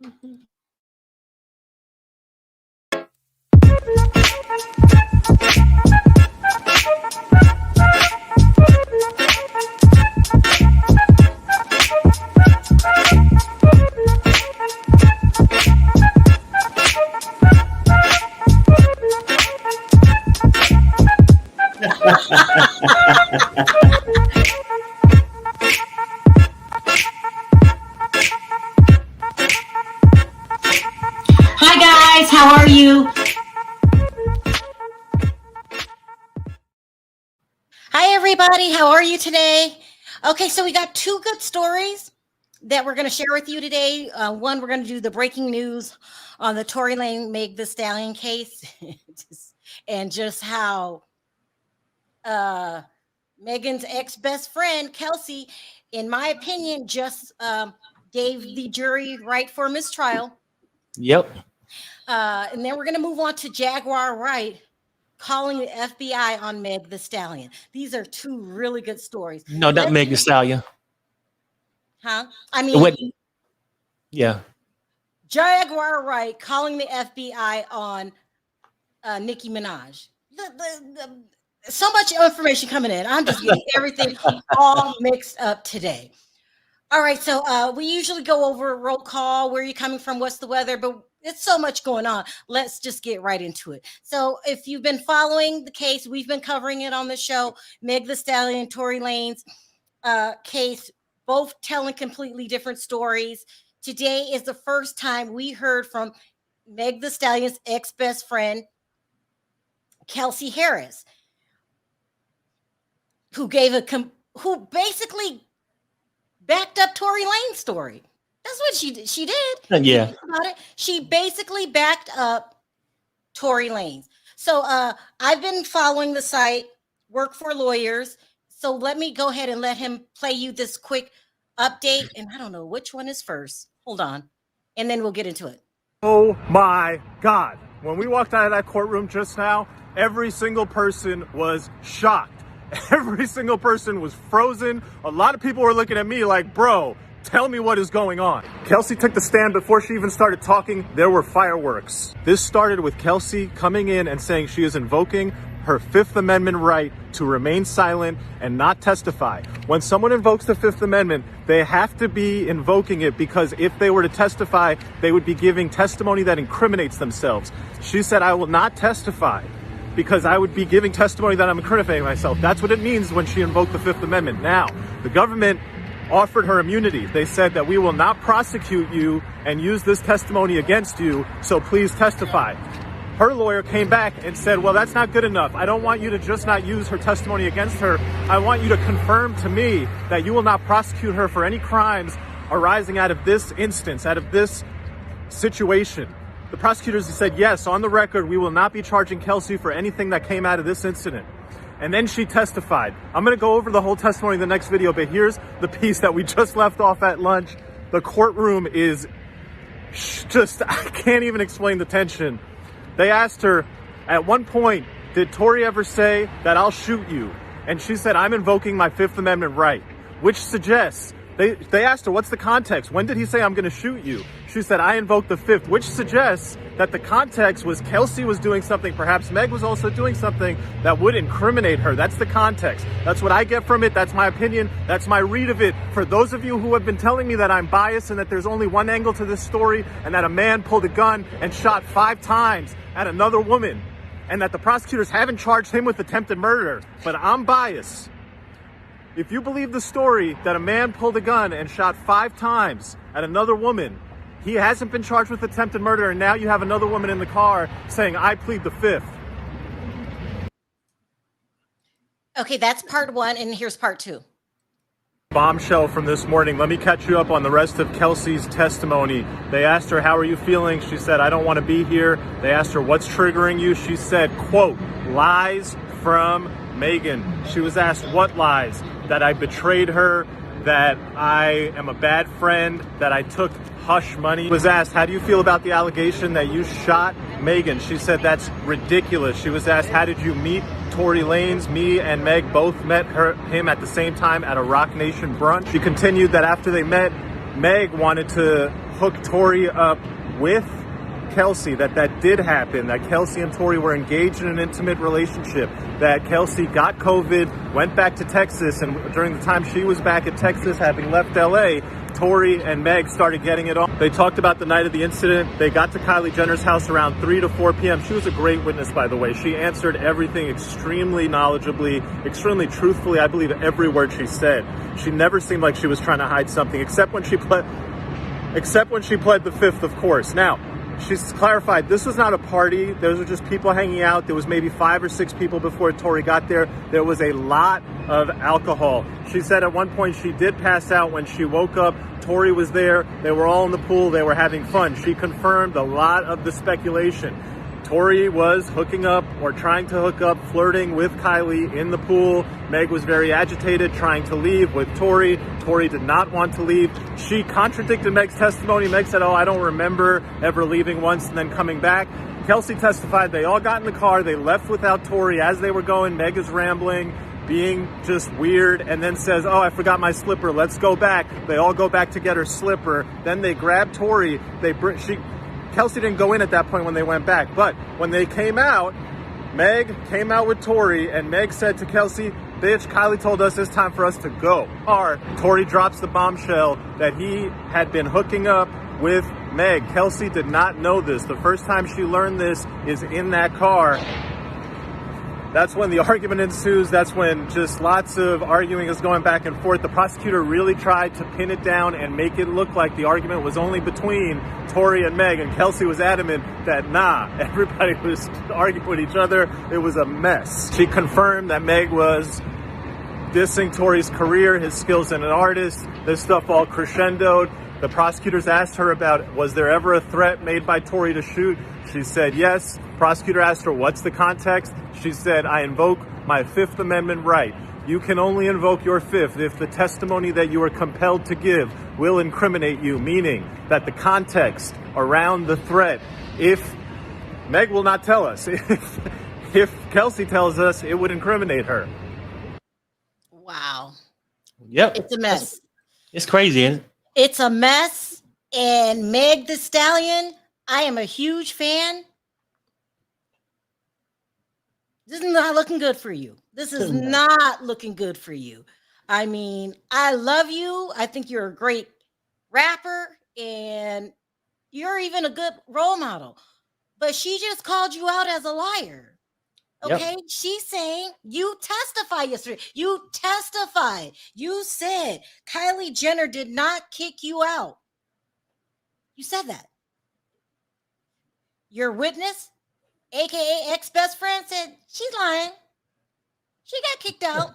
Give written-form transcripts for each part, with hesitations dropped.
Hi guys, how are you? Hi everybody, how are you today? Okay, so we got two good stories that we're going to share with you today. One, we're going to do the breaking news on the Tory Lane Meg The Stallion case, and just how Megan's ex-best friend, Kelsey, in my opinion, just gave the jury right for mistrial. Yep. And then we're going to move on to Jaguar Wright calling the FBI on Meg The Stallion. These are two really good stories. No, not Meg The Stallion. Huh? I mean, yeah. Jaguar Wright calling the FBI on Nicki Minaj. So much information coming in. I'm just getting everything all mixed up today. All right, so we usually go over a roll call, where you're coming from, what's the weather, but it's so much going on. Let's just get right into it. So if you've been following the case, we've been covering it on the show, Meg The Stallion, Tory Lane's case, both telling completely different stories. Today is the first time we heard from Meg The Stallion's ex-best friend, Kelsey Harris, who basically backed up Tory Lane's story. That's what she did. Yeah. About it. She basically backed up Tory Lanez. So I've been following the site, Work for Lawyers. So let me go ahead and let him play you this quick update. And I don't know which one is first. Hold on. And then we'll get into it. Oh my God. When we walked out of that courtroom just now, every single person was shocked. Every single person was frozen. A lot of people were looking at me like, bro, tell me what is going on. Kelsey took the stand. Before she even started talking, there were fireworks. This started with Kelsey coming in and saying she is invoking her Fifth Amendment right to remain silent and not testify. When someone invokes the Fifth Amendment, they have to be invoking it because if they were to testify, they would be giving testimony that incriminates themselves. She said, I will not testify because I would be giving testimony that I'm incriminating myself. That's what it means when she invoked the Fifth Amendment. Now, the government offered her immunity. They said that we will not prosecute you and use this testimony against you, so please testify. Her lawyer came back and said, well, that's not good enough. I don't want you to just not use her testimony against her. I want you to confirm to me that you will not prosecute her for any crimes arising out of this instance, out of this situation. The prosecutors said, yes, on the record, we will not be charging Kelsey for anything that came out of this incident. And then she testified. I'm going to go over the whole testimony in the next video, but here's the piece that we just left off at lunch. The courtroom is just, I can't even explain the tension. They asked her, at one point, did Tory ever say that I'll shoot you? And she said, I'm invoking my Fifth Amendment right, which suggests, they asked her, what's the context? When did he say I'm going to shoot you? She said, I invoked the Fifth, which suggests that the context was Kelsey was doing something, perhaps Meg was also doing something that would incriminate her. That's the context. That's what I get from it. That's my opinion. That's my read of it. For those of you who have been telling me that I'm biased and that there's only one angle to this story and that a man pulled a gun and shot 5 times at another woman and that the prosecutors haven't charged him with attempted murder, but I'm biased. If you believe the story that a man pulled a gun and shot 5 times at another woman, he hasn't been charged with attempted murder, and now you have another woman in the car saying, I plead the Fifth. Okay, that's part one, and here's part two. Bombshell from this morning. Let me catch you up on the rest of Kelsey's testimony. They asked her, how are you feeling? She said, I don't want to be here. They asked her, what's triggering you? She said, quote, lies from Megan. She was asked, what lies? That I betrayed her, that I am a bad friend, that I took hush money. Was asked, how do you feel about the allegation that you shot Megan? She said, that's ridiculous. She was asked, how did you meet Tory Lanez? Me and Meg both met him at the same time at a Rock Nation brunch. She continued that after they met, Meg wanted to hook Tory up with Kelsey, that did happen, that Kelsey and Tory were engaged in an intimate relationship, that Kelsey got COVID, went back to Texas, and during the time she was back at Texas, having left LA, Tory and Meg started getting it on. They talked about the night of the incident. They got to Kylie Jenner's house around 3 to 4 p.m. She was a great witness, by the way. She answered everything extremely knowledgeably, extremely truthfully. I believe every word she said. She never seemed like she was trying to hide something, except when she pled the fifth, of course. Now, she's clarified this was not a party. Those were just people hanging out. There was maybe 5 or 6 people before Tory got there. There was a lot of alcohol. She said at one point she did pass out. When she woke up, Tory was there. They were all in the pool. They were having fun. She confirmed a lot of the speculation. Tory was hooking up or trying to hook up, flirting with Kylie in the pool. Meg was very agitated, trying to leave with Tory. Tory did not want to leave. She contradicted Meg's testimony. Meg said, oh, I don't remember ever leaving once and then coming back. Kelsey testified they all got in the car. They left without Tory. As they were going, Meg is rambling, being just weird, and then says, oh, I forgot my slipper. Let's go back. They all go back to get her slipper. Then they grab Tory. Kelsey didn't go in at that point when they went back. But when they came out, Meg came out with Tory, and Meg said to Kelsey, bitch, Kylie told us it's time for us to go. Tory drops the bombshell that he had been hooking up with Meg. Kelsey did not know this. The first time she learned this is in that car. That's when the argument ensues. That's when just lots of arguing is going back and forth. The prosecutor really tried to pin it down and make it look like the argument was only between Tory and Meg, and Kelsey was adamant that everybody was arguing with each other. It was a mess. She confirmed that Meg was dissing Tory's career, his skills as an artist. This stuff all crescendoed. The prosecutors asked her about, was there ever a threat made by Tory to shoot? She said yes. Prosecutor asked her, what's the context? She said, I invoke my Fifth Amendment right. You can only invoke your fifth if the testimony that you are compelled to give will incriminate you, meaning that the context around the threat, if Meg will not tell us, if Kelsey tells us, it would incriminate her. Wow. Yep. It's a mess. It's crazy, isn't it? It's a mess. And Meg The Stallion, I am a huge fan. This is not looking good for you. This is not looking good for you. I mean, I love you. I think you're a great rapper and you're even a good role model. But she just called you out as a liar. Okay? Yep. She's saying you testified yesterday. You testified. You said Kylie Jenner did not kick you out. You said that. Your witness, aka ex-best friend, said she's lying. She got kicked out.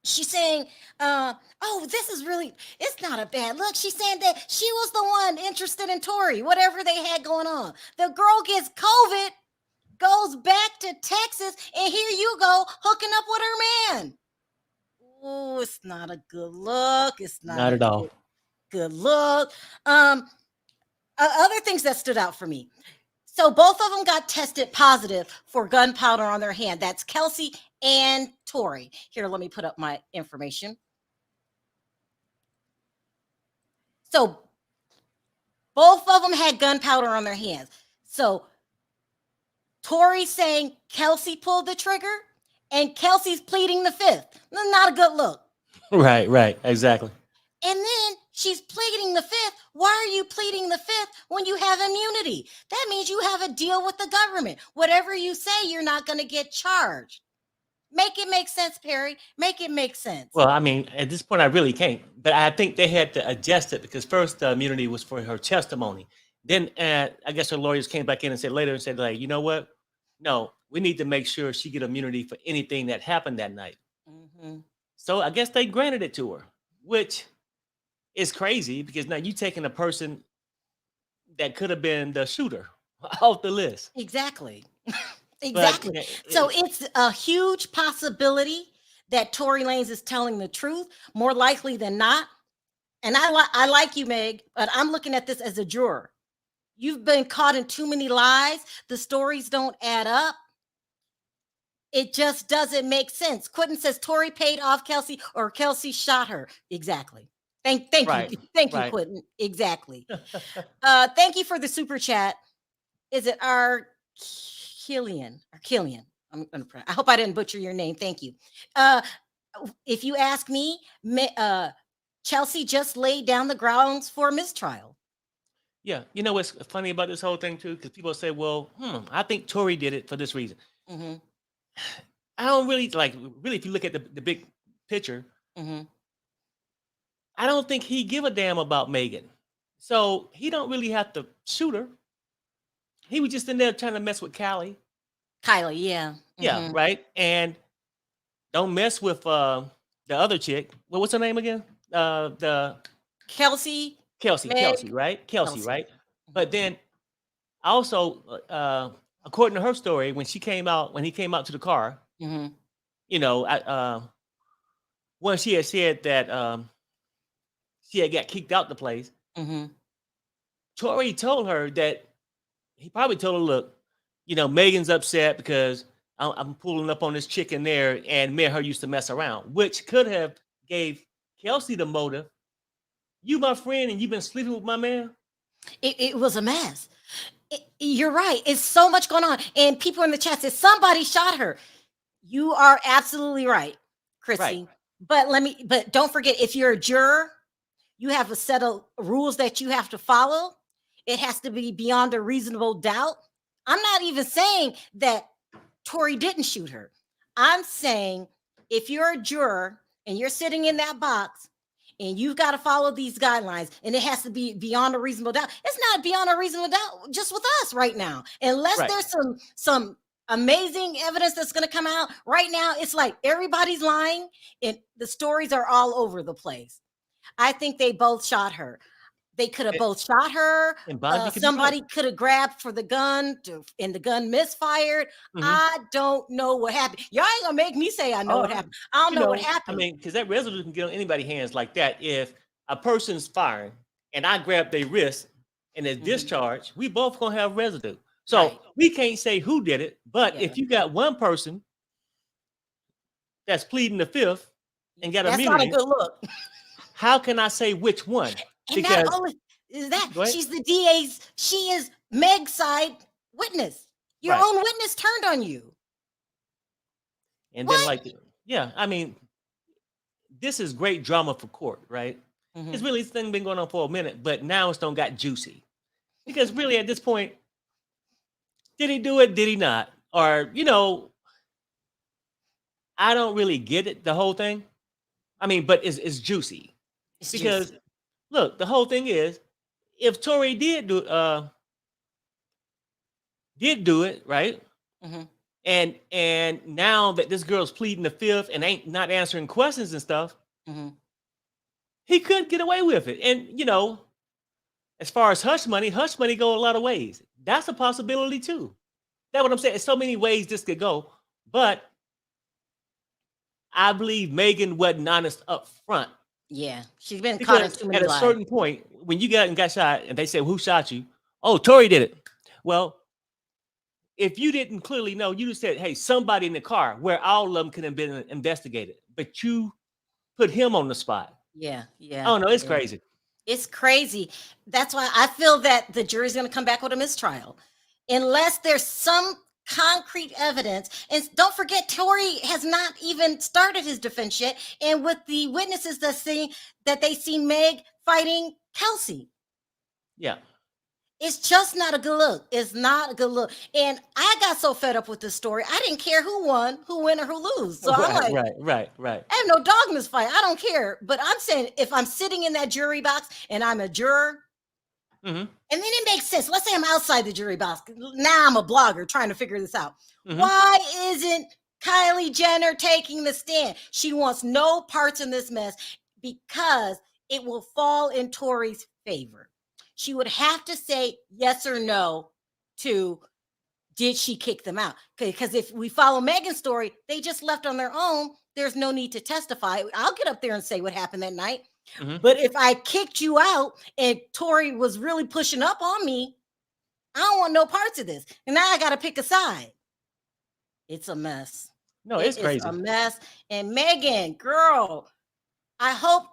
She's saying, oh, this is really, it's not a bad look. She's saying that she was the one interested in Tory, whatever they had going on. The girl gets COVID, goes back to Texas, and here you go hooking up with her man. Oh, it's not a good look. It's not at all. Good look. Other things that stood out for me. So both of them got tested positive for gunpowder on their hand. That's Kelsey and Tory. Here, let me put up my information. So both of them had gunpowder on their hands. So Tory saying Kelsey pulled the trigger and Kelsey's pleading the fifth. Not a good look. Right, exactly. And then she's pleading the fifth. Why are you pleading the fifth when you have immunity? That means you have a deal with the government. Whatever you say, you're not going to get charged. Make it make sense, Perry. Make it make sense. Well, I mean, at this point, I really can't. But I think they had to adjust it because first the immunity was for her testimony. Then I guess her lawyers came back in and said later and said, like, you know what? No, we need to make sure she get immunity for anything that happened that night. Mm-hmm. So I guess they granted it to her, which is crazy because now you're taking a person that could have been the shooter off the list. Exactly. Exactly. But, so it's a huge possibility that Tory Lanez is telling the truth, more likely than not. And I like you, Meg, but I'm looking at this as a juror. You've been caught in too many lies. The stories don't add up. It just doesn't make sense. Quentin says Tory paid off Kelsey or Kelsey shot her. Exactly. Thank Right. you. Thank you, Right. Quentin. Exactly. Thank you for the super chat. Is it Killian? Or Killian? I hope I didn't butcher your name. Thank you. If you ask me, Chelsea just laid down the grounds for mistrial. Yeah. You know what's funny about this whole thing too? Because people say, well, I think Tory did it for this reason. Mm-hmm. I don't really really, if you look at the big picture, Mm-hmm. I don't think he give a damn about Megan. So he don't really have to shoot her. He was just in there trying to mess with Callie. Kylie, yeah. Yeah, Mm-hmm. right. And don't mess with the other chick. Well, what's her name again? The Kelsey, Kelsey, Meg, right? Kelsey, Kelsey. right? But then also, according to her story, when he came out to the car, Mm-hmm. you know, when she had said that she had got kicked out the place, Mm-hmm. Tori told her that he probably told her, look, Megan's upset because I'm pulling up on this chick in there, and me and her used to mess around, which could have gave Kelsey the motive. You my friend, and you've been sleeping with my man. It was a mess. You're right. It's so much going on. And people in the chat said somebody shot her. You are absolutely right, Chrissy. Right. But don't forget, if you're a juror, you have a set of rules that you have to follow. It has to be beyond a reasonable doubt. I'm not even saying that Tori didn't shoot her. I'm saying if you're a juror and you're sitting in that box and you've got to follow these guidelines, and it has to be beyond a reasonable doubt. It's not beyond a reasonable doubt just with us right now, unless there's some amazing evidence that's going to come out. Right now, it's like everybody's lying, and the stories are all over the place. I think they both shot her. They could have both shot her. Somebody could have grabbed for the gun, and the gun misfired. Mm-hmm. I don't know what happened. Y'all ain't gonna make me say I know what happened. I don't know what happened. I mean, because that residue can get on anybody's hands like that. If a person's firing and I grab their wrist and it's discharged, we both gonna have residue. So we can't say who did it. But if you got one person that's pleading the fifth and got immunity, that's not a good look. How can I say which one? And because not only is that she's the DA's, she is Meg's side witness. Your own witness turned on you. And then I mean, this is great drama for court, right? Mm-hmm. It's really this thing been going on for a minute, but now it's don't got juicy. Because really at this point, did he do it? Did he not? Or, I don't really get it, the whole thing. I mean, but it's juicy. Because look, the whole thing is, if Tory did do it, right? Mm-hmm. And now that this girl's pleading the fifth and ain't not answering questions and stuff, he could get away with it. And as far as hush money go a lot of ways. That's a possibility too. That's what I'm saying. There's so many ways this could go, but I believe Megan wasn't honest up front. Yeah, she's been caught in too many lies. At a certain point, when you got shot and they say, who shot you? Oh, Tory did it. Well, if you didn't clearly know, you just said, hey, somebody in the car, where all of them could have been investigated. But you put him on the spot. Yeah. I don't know. It's crazy. It's crazy. That's why I feel that the jury's going to come back with a mistrial. Unless there's some concrete evidence. And don't forget, Tory has not even started his defense yet. And with the witnesses that they see Meg fighting Kelsey. Yeah. It's just not a good look. It's not a good look. And I got so fed up with this story. I didn't care who won, who win, or who lose. So I'm like, right. I have no dog in this fight. I don't care. But I'm saying if I'm sitting in that jury box and I'm a juror, and then it makes sense. Let's say I'm outside the jury box. Now I'm a blogger trying to figure this out. Why isn't Kylie Jenner taking the stand? She wants no parts in this mess because it will fall in Tory's favor. She would have to say yes or no to, did she kick them out? Because if we follow Megan's story, they just left on their own. There's no need to testify. I'll get up there and say what happened that night. But if I kicked you out and Tory was really pushing up on me, I don't want no parts of this. And now I got to pick a side. It's a mess. No, it's crazy. It's a mess. And Megan, girl, I hope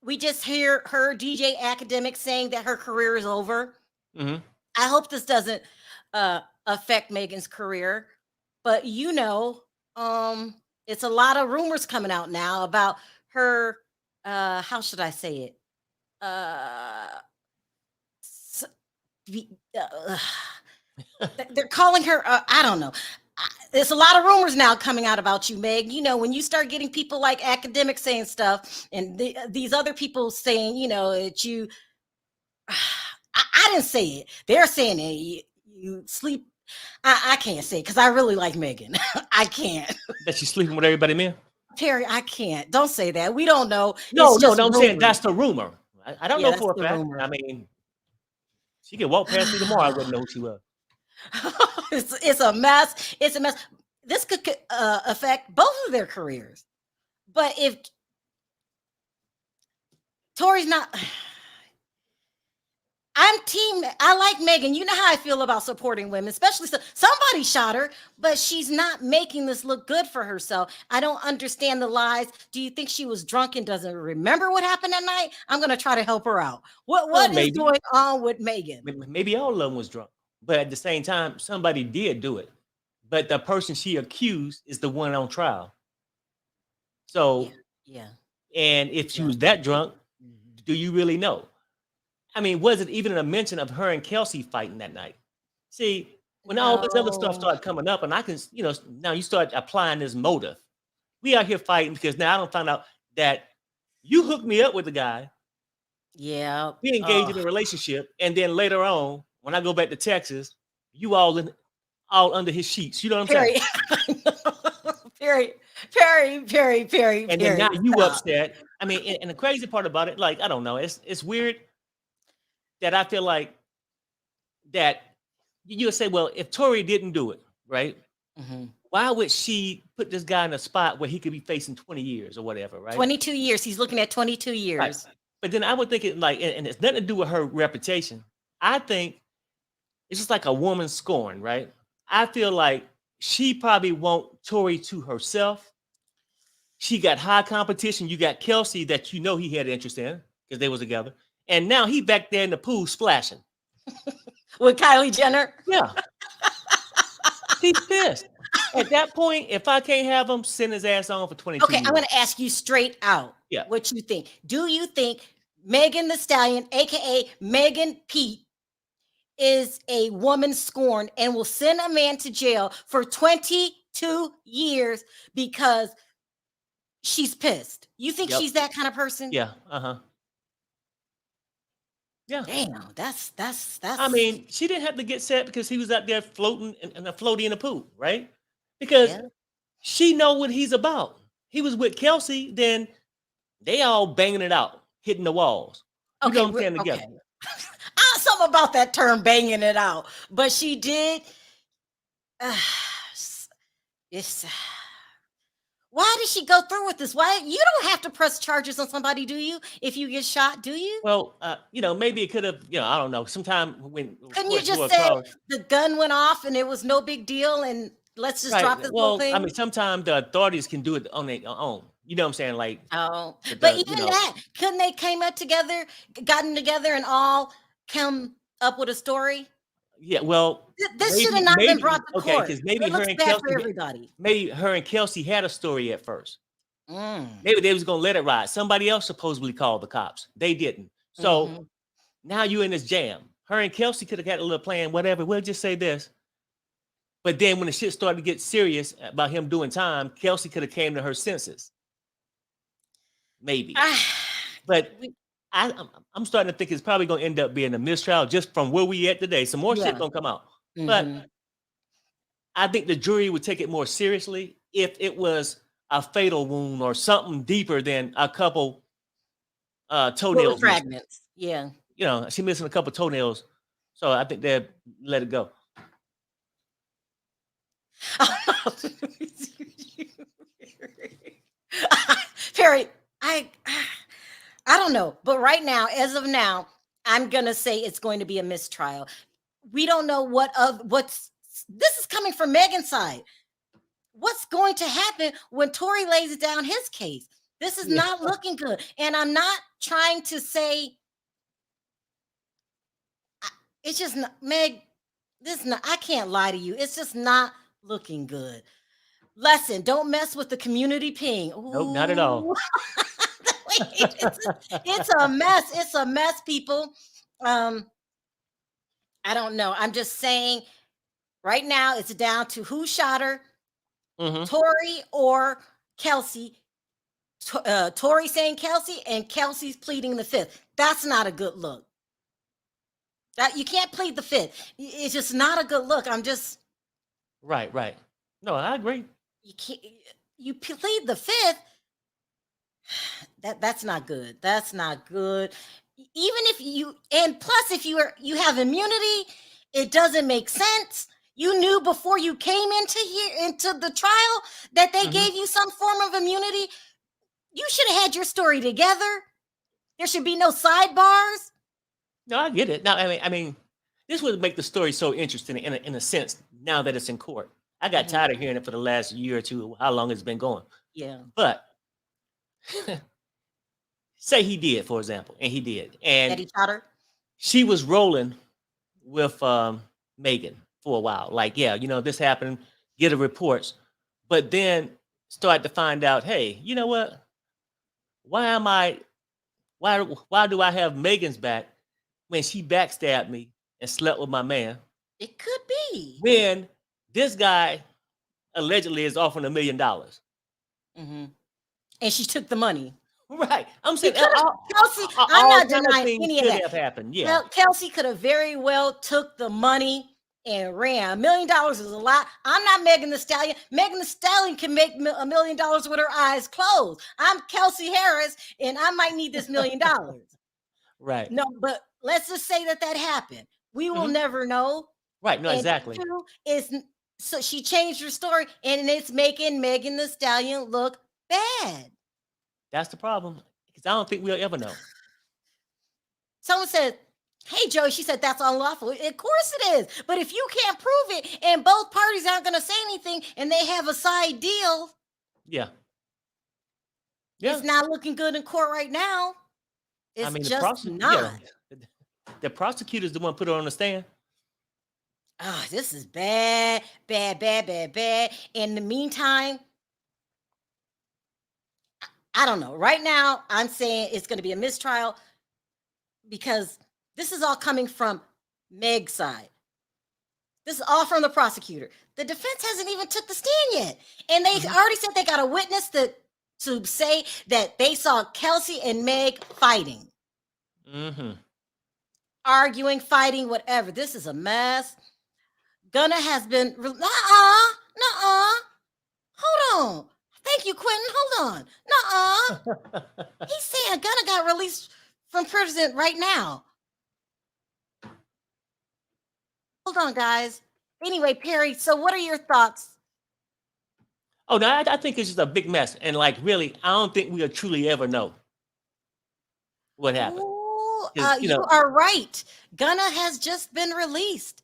we just heard DJ Academic saying that her career is over. Hmm. I hope this doesn't affect Megan's career, but it's a lot of rumors coming out now about her. How should I say it? S- they're calling her. I don't know. There's a lot of rumors now coming out about you, Meg. When you start getting people like Academic saying stuff, and these other people saying, that you. I didn't say it. They're saying it. You sleep. I can't say it because I really like Megan. I can't. That she's sleeping with everybody, man. Terry, I can't. Don't say that. We don't know. No, It's no, just no. I'm saying rumors. that's the rumor. I don't Yeah, know that's for a the fact. rumor. I mean, she could walk past me tomorrow. I wouldn't know who she was. It's a mess. It's a mess. This could affect both of their careers. But if Tori's not, I like Megan. You know how I feel about supporting women, especially somebody shot her, but she's not making this look good for herself. I don't understand the lies. Do you think she was drunk and doesn't remember what happened that night? I'm going to try to help her out. What is going on with Megan? Maybe all of them was drunk, but at the same time, somebody did do it. But the person she accused is the one on trial. So, yeah. And if she was that drunk, do you really know? I mean, was it even a mention of her and Kelsey fighting that night? See, when all this other stuff started coming up, and I can, now you start applying this motive. We out here fighting because now I don't find out that you hooked me up with the guy. Yeah. We engaged in a relationship, and then later on, when I go back to Texas, you all under his sheets. You know what I'm saying? Perry. And then now you upset. I mean, and the crazy part about it, like, I don't know, it's weird that I feel like that you'll say, well, if Tori didn't do it, right? Mm-hmm. Why would she put this guy in a spot where he could be facing 20 years or whatever, right? 22 years. He's looking at 22 years. Right. But then I would think it like, and it's nothing to do with her reputation. I think it's just like a woman scorn, right? I feel like she probably want Tori to herself. She got high competition. You got Kelsey that he had interest in because they was together. And now he back there in the pool splashing. With Kylie Jenner? Yeah. He's pissed. At that point, if I can't have him, send his ass on for 22 years. I'm going to ask you straight out what you think. Do you think Megan The Stallion, a.k.a. Megan Pete, is a woman scorned and will send a man to jail for 22 years because she's pissed? You think she's that kind of person? Yeah. Uh-huh. Yeah. Damn, that's. I mean, she didn't have to get set because he was out there floating and floating in the pool, right? Because she know what he's about. He was with Kelsey, then they all banging it out, hitting the walls. You know what I'm saying together. Something about that term, banging it out, but she did. Why did she go through with this? Why you don't have to press charges on somebody, do you? If you get shot, do you? Well, maybe it could have. I don't know. Sometime when couldn't you just say the gun went off and it was no big deal and let's just drop this whole thing? I mean, sometimes the authorities can do it on their own. You know what I'm saying? Like, but even that, couldn't they gotten together and all come up with a story? Yeah, well, this should have not been brought to court. Okay, because maybe her and Kelsey had a story at first. Maybe they was gonna let it ride. Somebody else supposedly called the cops. They didn't. So now you in this jam. Her and Kelsey could have got a little plan, whatever. We'll just say this. But then when the shit started to get serious about him doing time, Kelsey could have came to her senses. Maybe. But I'm starting to think it's probably going to end up being a mistrial just from where we at today. Some more shit going to come out. But I think the jury would take it more seriously if it was a fatal wound or something deeper than a couple toenail fragments. Yeah. She missing a couple toenails. So I think they'll let it go. Perry, I don't know, but right now, as of now, I'm gonna say it's going to be a mistrial. We don't know what's this is coming from Megan's side. What's going to happen when Tori lays down his case? This is Yeah. not looking good. And I'm not trying to say it's just not, Meg, this not, I can't lie to you. It's just not looking good. Lesson, don't mess with the community ping. Nope, not at all. Ooh. It's a mess. It's a mess, people. I don't know. I'm just saying right now it's down to who shot her, Mhm. Tori or Kelsey. Tori saying Kelsey and Kelsey's pleading the fifth. That's not a good look. That you can't plead the fifth. It's just not a good look. I'm just Right, right. No, I agree. you can't you plead the fifth. That's not good. That's not good. Even if you and plus if you have immunity, it doesn't make sense. You knew before you came into the trial that they Mhm. gave you some form of immunity. You should have had your story together. There should be no sidebars. No, I get it. Now, I mean, this would make the story so interesting in a sense. Now that it's in court, I got Mhm. tired of hearing it for the last year or two. How long it's been going? Yeah. But say he did, for example, and he did, That and he shot her. she was rolling with Megan for a while. Like, yeah, this happened. Get the reports, but then start to find out, hey, you know what? Why am I? Why do I have Megan's back when she backstabbed me and slept with my man? It could be. When this guy allegedly is offering $1 million. Mhm. And she took the money. Right. I'm She saying could have Kelsey. I'm all not kind of denying things any of could that. have happened. Yeah. Well, Kelsey could have very well took the money and ran. $1 million is a lot. I'm not Megan the Stallion. Megan the Stallion can make $1 million with her eyes closed. I'm Kelsey Harris, and I might need this $1 million. Right. No, but let's just say that happened. We will Mhm. never know. Right. No, And exactly. two is so she changed her story, and it's making Megan the Stallion look bad. That's the problem. Because I don't think we'll ever know. Someone said, "Hey, Joey," she said, "that's unlawful." Of course it is. But if you can't prove it and both parties aren't going to say anything and they have a side deal, Yeah. it's Yeah. not looking good in court right now. I It's mean, just yeah. not. The prosecutor's the one put her on the stand. Oh, this is bad, bad, bad, bad, bad. In the meantime, I don't know. Right now, I'm saying it's going to be a mistrial because this is all coming from Meg's side. This is all from the prosecutor. The defense hasn't even took the stand yet. And they Mhm. already said they got a witness to say that they saw Kelsey and Meg fighting, Mhm. arguing, fighting, whatever. This is a mess. Gunna has been, nuh-uh. Hold on. Thank you, Quentin. Hold on. Nuh-uh. He's saying Gunna got released from prison right now. Hold on, guys. Anyway, Perry, so what are your thoughts? Oh, no, I think it's just a big mess. And like, really, I don't think we'll truly ever know what happened. Ooh, 'Cause, you are right. Gunna has just been released.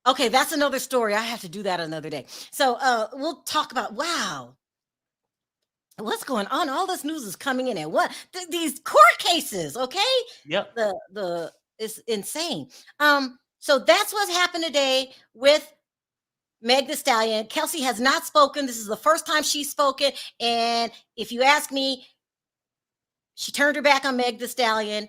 Okay, that's another story. I have to do that another day. So we'll talk about what's going on. All this news is coming in at what these court cases, okay? Yep. The it's insane. So that's what's happened today with Meg The Stallion. Kelsey has not spoken. This is the first time she's spoken. And if you ask me, she turned her back on Meg The Stallion.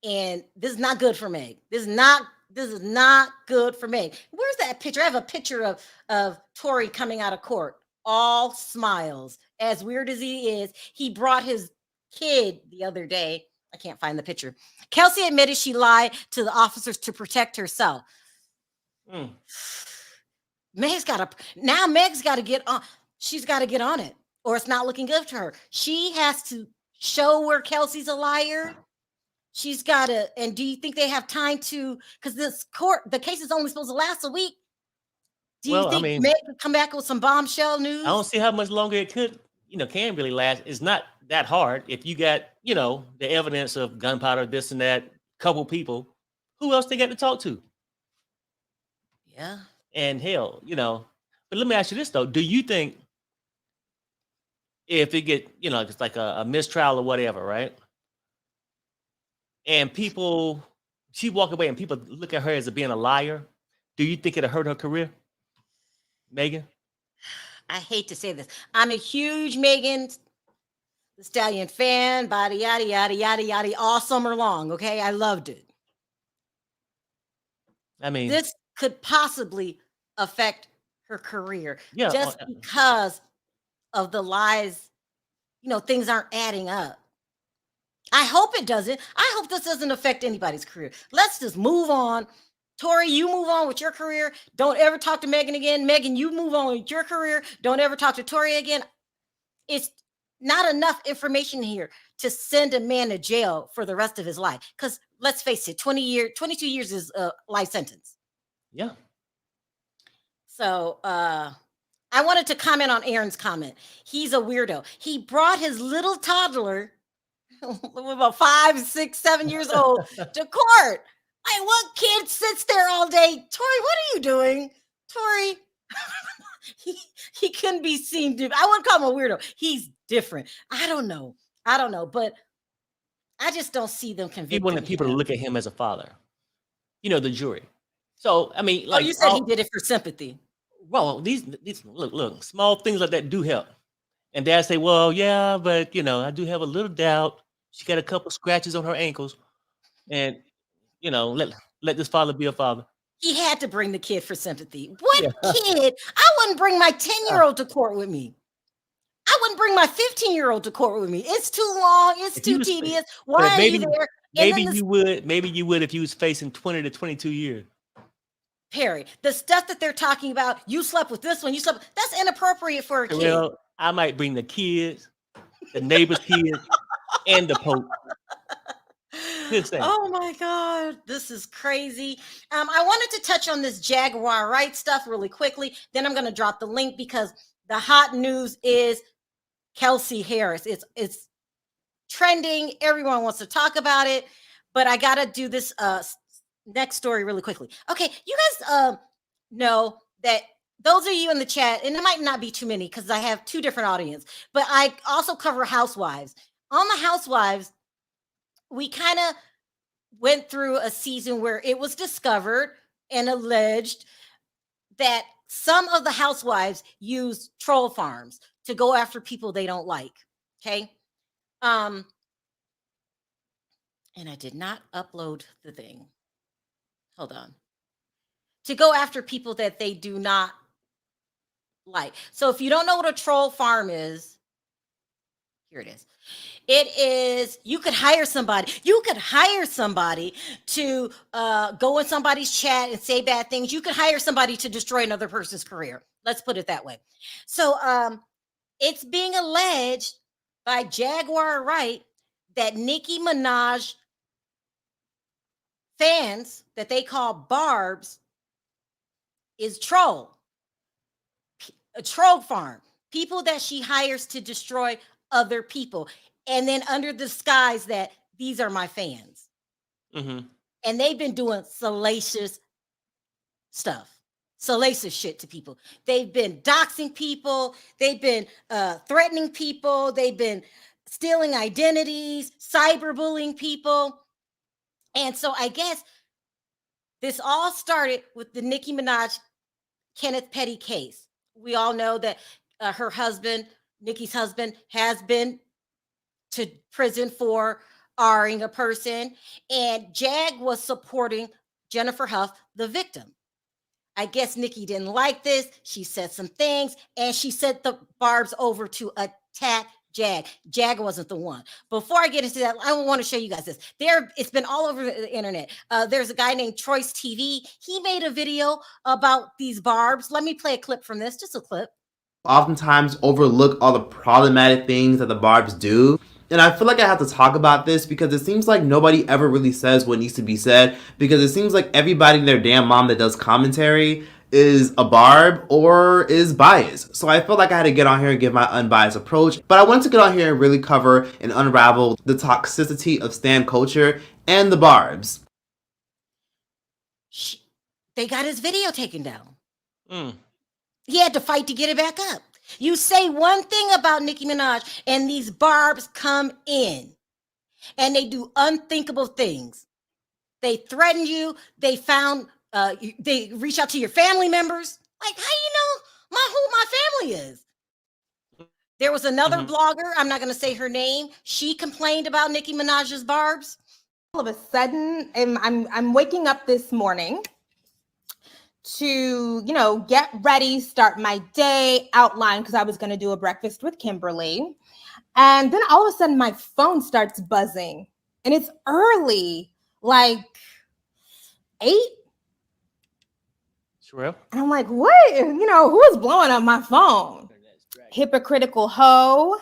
And this is not good for Meg. This is not good for Meg. Where's that picture? I have a picture of Tory coming out of court, all smiles. As weird as he is, he brought his kid the other day. I can't find the picture. Kelsey admitted she lied to the officers to protect herself. Mm. Meg's got to get on. She's got to get on it, or it's not looking good for her. She has to show where Kelsey's a liar. She's got to, and do you think they have time to, because the case is only supposed to last a week. Do you Well, I think mean, Meg could come back with some bombshell I don't news? see how much longer it can really last. It's not that hard. If you got, the evidence of gunpowder, this and that, couple people, who else they got to talk to? Yeah. And hell, but let me ask you this though. Do you think if it get, it's like a mistrial or whatever, right? And she walk away and people look at her as being a liar. Do you think it'll hurt her career, Megan? I hate to say this. I'm a huge Megan The Stallion fan, body yada yada yada yada all summer long. Okay, I loved it. I mean, This could possibly affect her career yeah, just because of the lies. Things aren't adding up. I hope it doesn't. I hope this doesn't affect anybody's career. Let's just move on. Tori, you move on with your career. Don't ever talk to Megan again. Megan, you move on with your career. Don't ever talk to Tori again. It's not enough information here to send a man to jail for the rest of his life. Because let's face it, 22 years is a life sentence. Yeah. So I wanted to comment on Aaron's comment. He's a weirdo. He brought his little toddler, about 5, 6, 7 years old, to court. Like, what kid sits there all day? Tori, what are you doing? Tori, he couldn't be seen. I wouldn't call him a weirdo. He's different. I don't know. But I just don't see them convicting. He wanted people to look at him as a father. The jury. So, I mean, like, you said he did it for sympathy. Well, these look, small things like that do help. And Dad say, well, yeah, but I do have a little doubt. She got a couple scratches on her ankles, and let this father be a father. He had to bring the kid for sympathy. What kid? I wouldn't bring my 10-year-old to court with me. I wouldn't bring my 15-year-old to court with me. It's too long. It's too tedious. Why are you there? Maybe you would. Maybe you would if you was facing 20 to 22 years. Perry, the stuff that they're talking about, you slept with this one, that's inappropriate for a kid. Well, I might bring the kids, the neighbor's kids, and the Pope. Oh my God, this is crazy. I wanted to touch on this Jaguar Wright stuff really quickly. Then I'm going to drop the link because the hot news is Kelsey Harris. It's trending. Everyone wants to talk about it, but I got to do this next story really quickly. Okay, you guys know that those of you in the chat, and it might not be too many because I have two different audience, but I also cover housewives. On the housewives, we kind of went through a season where it was discovered and alleged that some of the housewives use troll farms to go after people they don't like. Okay. And I did not upload the thing. Hold on. To go after people that they do not like. So if you don't know what a troll farm is, here it is. It is, you could hire somebody. You could hire somebody to go in somebody's chat and say bad things. You could hire somebody to destroy another person's career. Let's put it that way. So it's being alleged by Jaguar Wright that Nicki Minaj fans that they call Barbs is a troll farm. People that she hires to destroy other people. And then under the disguise that these are my fans. Mm-hmm. And they've been doing salacious stuff, salacious shit to people. They've been doxing people. They've been threatening people. They've been stealing identities, cyberbullying people. And so I guess this all started with the Nicki Minaj, Kenneth Petty case. We all know that her husband, Nicki's husband, has been to prison for R-ing a person, and Jag was supporting Jennifer Huff, the victim. I guess Nicki didn't like this. She said some things, and she sent the Barbs over to attack Jag. Jag wasn't the one. Before I get into that, I want to show you guys this. It's been all over the internet. There's a guy named Troy's TV. He made a video about these Barbs. Let me play a clip from this, just a clip. Oftentimes overlook all the problematic things that the Barbs do. And I feel like I have to talk about this because it seems like nobody ever really says what needs to be said, because it seems like everybody and their damn mom that does commentary is a Barb or is biased. So I felt like I had to get on here and give my unbiased approach. But I wanted to get on here and really cover and unravel the toxicity of stan culture and the Barbs. They got his video taken down. He had to fight to get it back up. You say one thing about Nicki Minaj, and these barbs come in, and they do unthinkable things. They threaten you. They they reach out to your family members. Like, how you know who my family is? There was another blogger. I'm not going to say her name. She complained about Nicki Minaj's barbs. All of a sudden, I'm waking up this morning to, get ready, start my day, outline, because I was going to do a breakfast with Kimberly. And then all of a sudden my phone starts buzzing, and it's early, like 8. Sharrell? And I'm like, what? Who is blowing up my phone? Hypocritical hoe,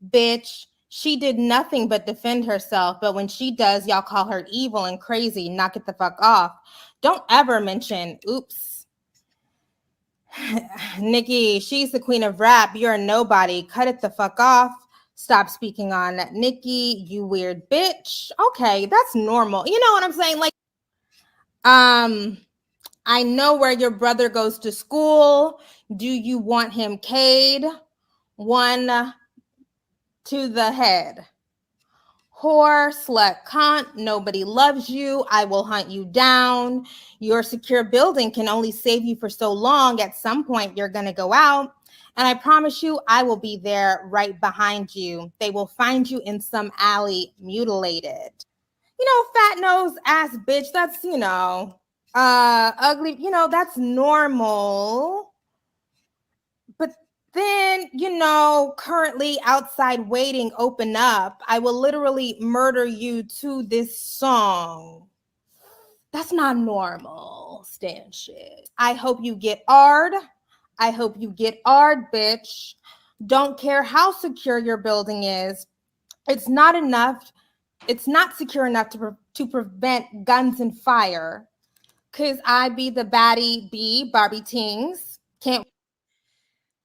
bitch. She did nothing but defend herself. But when she does, y'all call her evil and crazy. Knock it the fuck off. Don't ever mention, oops. Nicki, she's the queen of rap. You're a nobody. Cut it the fuck off. Stop speaking on Nicki, you weird bitch. Okay, that's normal. You know what I'm saying? Like, I know where your brother goes to school. Do you want him K'd? 1 to the head. Whore, slut, cunt, nobody loves you. I will hunt you down. Your secure building can only save you for so long. At some point, you're going to go out. And I promise you, I will be there right behind you. They will find you in some alley mutilated. Fat nose ass bitch. That's, ugly. That's normal. But then, currently outside waiting, open up. I will literally murder you to this song. That's not normal. Stand shit. I hope you get R'd. I hope you get R'd, bitch. Don't care how secure your building is. It's not enough. It's not secure enough to prevent guns and fire. Cause I be the baddie B, Barbie Tings. Can't.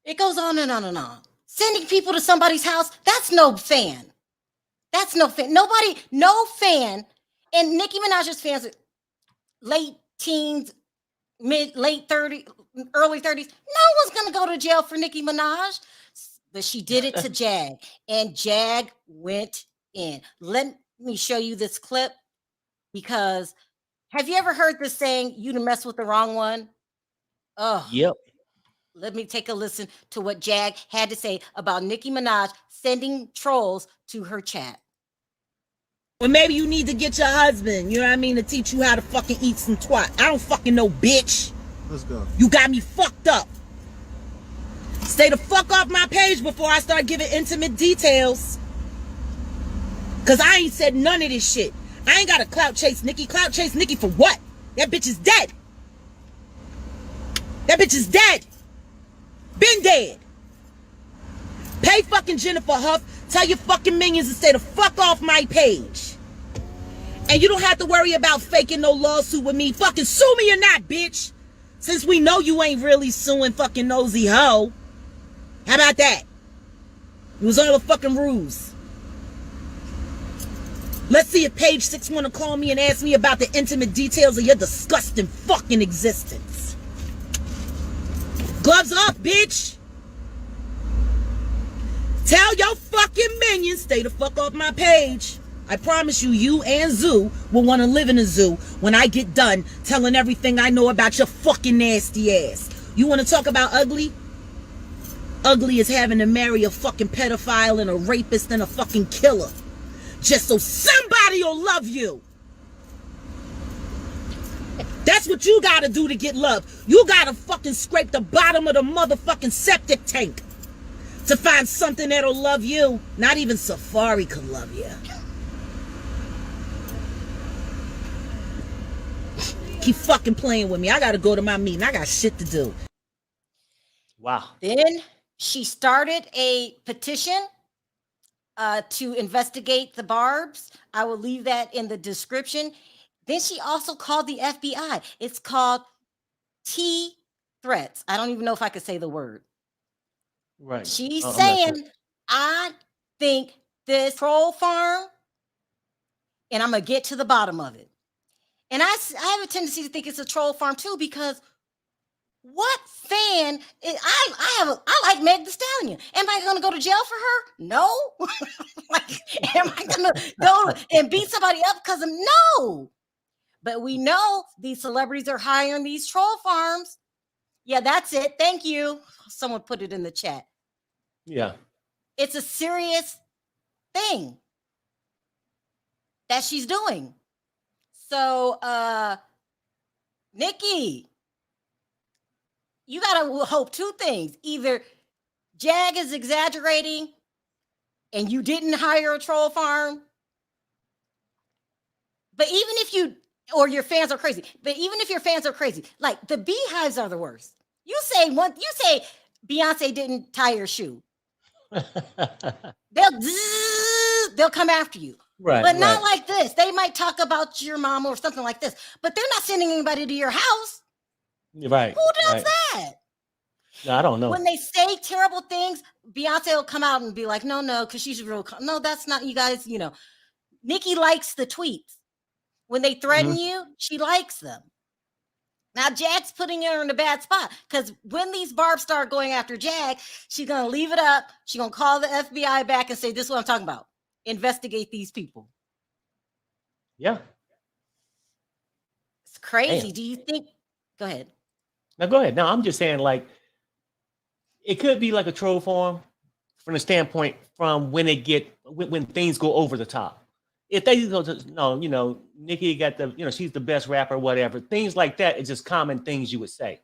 It goes on and on and on. Sending people to somebody's house, that's no fan. That's no fan. No fan. And Nicki Minaj's fans, late teens, late 30s, early 30s. No one's going to go to jail for Nicki Minaj. But she did it to Jag, and Jag went in. Let me show you this clip, because have you ever heard this saying, you to mess with the wrong one? Oh, Yep. Let me take a listen to what Jag had to say about Nicki Minaj sending trolls to her chat. Well, maybe you need to get your husband, to teach you how to fucking eat some twat. I don't fucking know, bitch. Let's go. You got me fucked up. Stay the fuck off my page before I start giving intimate details. Cause I ain't said none of this shit. I ain't got to clout chase Nicki. Clout chase Nicki for what? That bitch is dead. That bitch is dead. Been dead. Pay fucking Jennifer Huff. Tell your fucking minions to stay the fuck off my page. And you don't have to worry about faking no lawsuit with me. Fucking sue me or not, bitch. Since we know you ain't really suing fucking nosy hoe. How about that? It was all a fucking ruse. Let's see if Page 6 want to call me and ask me about the intimate details of your disgusting fucking existence. Gloves off, bitch. Tell your fucking minions stay the fuck off my page. I promise you, you and Zoo will want to live in a zoo when I get done telling everything I know about your fucking nasty ass. You want to talk about ugly? Ugly is having to marry a fucking pedophile and a rapist and a fucking killer. Just so somebody will love you. That's what you gotta do to get love. You gotta fucking scrape the bottom of the motherfucking septic tank to find something that'll love you. Not even Safari could love you. Keep fucking playing with me. I gotta go to my meeting. I got shit to do. Wow. Then she started a petition to investigate the barbs. I will leave that in the description. Then she also called the FBI. It's called T threats. I don't even know if I could say the word. Right. She's I'm not saying, sure. I think this troll farm, and I'm going to get to the bottom of it. And I have a tendency to think it's a troll farm too, because What fan? I like Meg The Stallion. Am I going to go to jail for her? No. Like, am I going to go and beat somebody up because of no? But we know these celebrities are hiring these troll farms. Yeah, that's it. Thank you. Someone put it in the chat. Yeah. It's a serious thing that she's doing. So, Nicki, you gotta hope two things. Either Jag is exaggerating and you didn't hire a troll farm. But even if you, or your fans are crazy, but even if your fans are crazy, like the beehives are the worst. You say Beyonce didn't tie her shoe. They'll come after you. Right. But not like this. They might talk about your mom or something like this, but they're not sending anybody to your house. Right. Who does that? No, I don't know. When they say terrible things, Beyonce will come out and be like, no, because she's real. No, that's not, you guys, Nicki likes the tweets. When they threaten you, she likes them. Now, Jag's putting her in a bad spot because when these barbs start going after Jag, she's going to leave it up. She's going to call the FBI back and say, this is what I'm talking about. Investigate these people. Yeah. It's crazy. Damn. Do you think? Go ahead. Now, go ahead. No, I'm just saying, like, it could be like a troll farm from the standpoint from when things go over the top. If they go to, no, Nicki got she's the best rapper, whatever. Things like that is just common things you would say.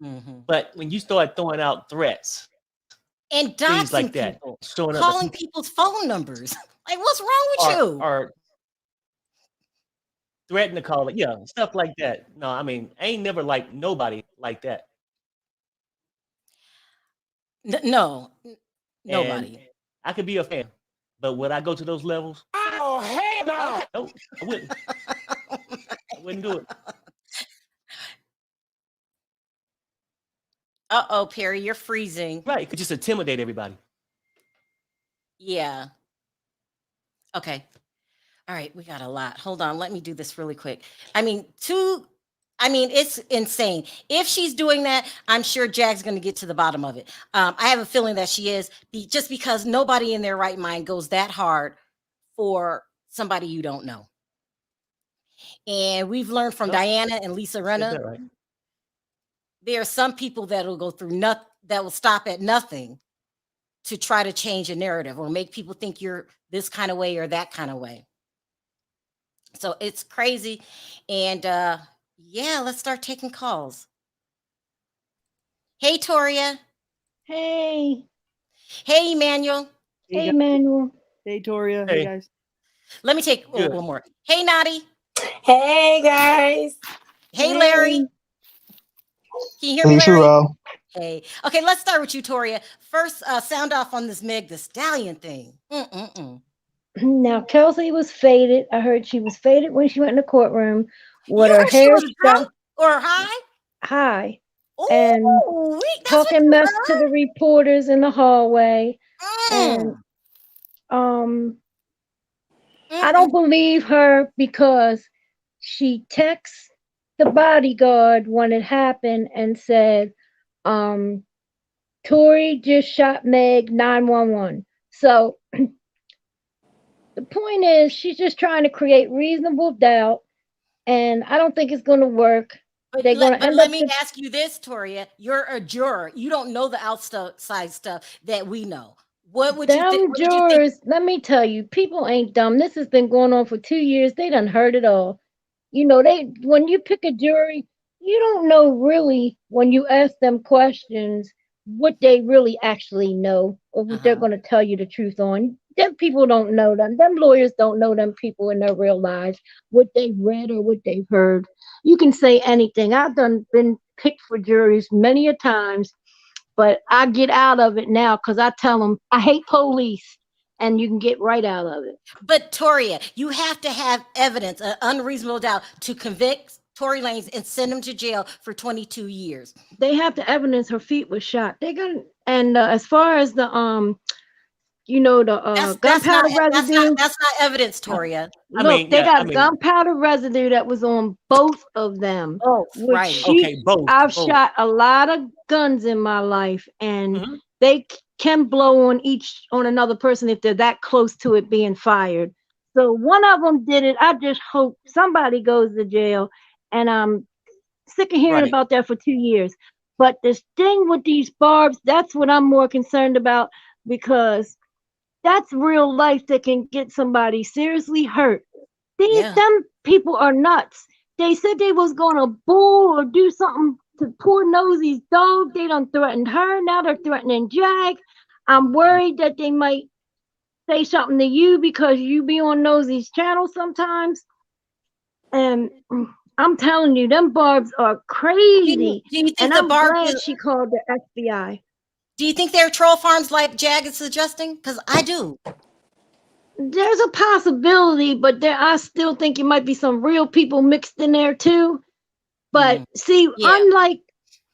Mm-hmm. But when you start throwing out threats and things like that, people, calling people's phone numbers, like what's wrong with you? Or threatening to call it, stuff like that. No, I mean, I ain't never liked nobody like that. No, nobody. And I could be a fan, but would I go to those levels? Oh, hell no! No, I wouldn't. I wouldn't do it. Uh-oh, Perry, you're freezing. Right, it could just intimidate everybody. Yeah. Okay. All right, we got a lot. Hold on, let me do this really quick. It's insane. If she's doing that, I'm sure Jag's going to get to the bottom of it. I have a feeling that she is, just because nobody in their right mind goes that hard for somebody you don't know. And we've learned from Diana and Lisa Rinna. Right? There are some people that will go through that will stop at nothing to try to change a narrative or make people think you're this kind of way or that kind of way. So it's crazy. And let's start taking calls. Hey, Toria. Hey. Hey, Emmanuel. Hey, Emmanuel. Hey, Toria. Hey, guys. Let me take one more. Hey, Nadi. Hey, guys. Hey, Larry. Can you hear me, Larry? Sharrell. Hey. Okay, let's start with you, Toria. First, sound off on this Meg The Stallion thing. Now, Kelsey was faded. I heard she was faded when she went in the courtroom with her hair drunk or high. High. And talking mess to the reporters in the hallway. And I don't believe her because she texts the bodyguard when it happened and said, Tory just shot Meg 911. So the point is, she's just trying to create reasonable doubt, and I don't think it's going to work. But let me ask you this, Toria. You're a juror. You don't know the outside stuff that we know. What would you think? Jurors, let me tell you, people ain't dumb. This has been going on for 2 years. They done heard it all. When you pick a jury, you don't know really when you ask them questions what they really actually know or what they're going to tell you the truth on. Them people don't know them. Them lawyers don't know them people in their real lives, what they've read or what they've heard. You can say anything. I've been picked for juries many a times, but I get out of it now because I tell them I hate police, and you can get right out of it. But Toria, you have to have evidence, an unreasonable doubt, to convict Tory Lanez and send him to jail for 22 years. They have the evidence her feet was shot. And as far as the you know, the That's not gunpowder residue. that's not evidence, Toria. I Look, mean, they yeah, I got mean, gunpowder residue that was on both of them. Oh, Which right. okay, both, I've both. shot a lot of guns in my life, and Mhm. they can blow on another person if they're that close to it being fired. So one of them did it. I just hope somebody goes to jail, and I'm sick of hearing Right. about that for 2 years. But this thing with these barbs, that's what I'm more concerned about, because that's real life that can get somebody seriously hurt. Yeah. Them people are nuts. They said they was gonna bull or do something to poor Nosy's dog. They done threatened her. Now they're threatening Jag. I'm worried that they might say something to you because you be on Nosy's channel sometimes. And I'm telling you, them barbs are crazy. Do you And think the I'm Barbie glad she called the FBI. do you think they're troll farms like Jag is suggesting? Because I do. There's a possibility, but I still think it might be some real people mixed in there too. But Mhm. see, Yeah. unlike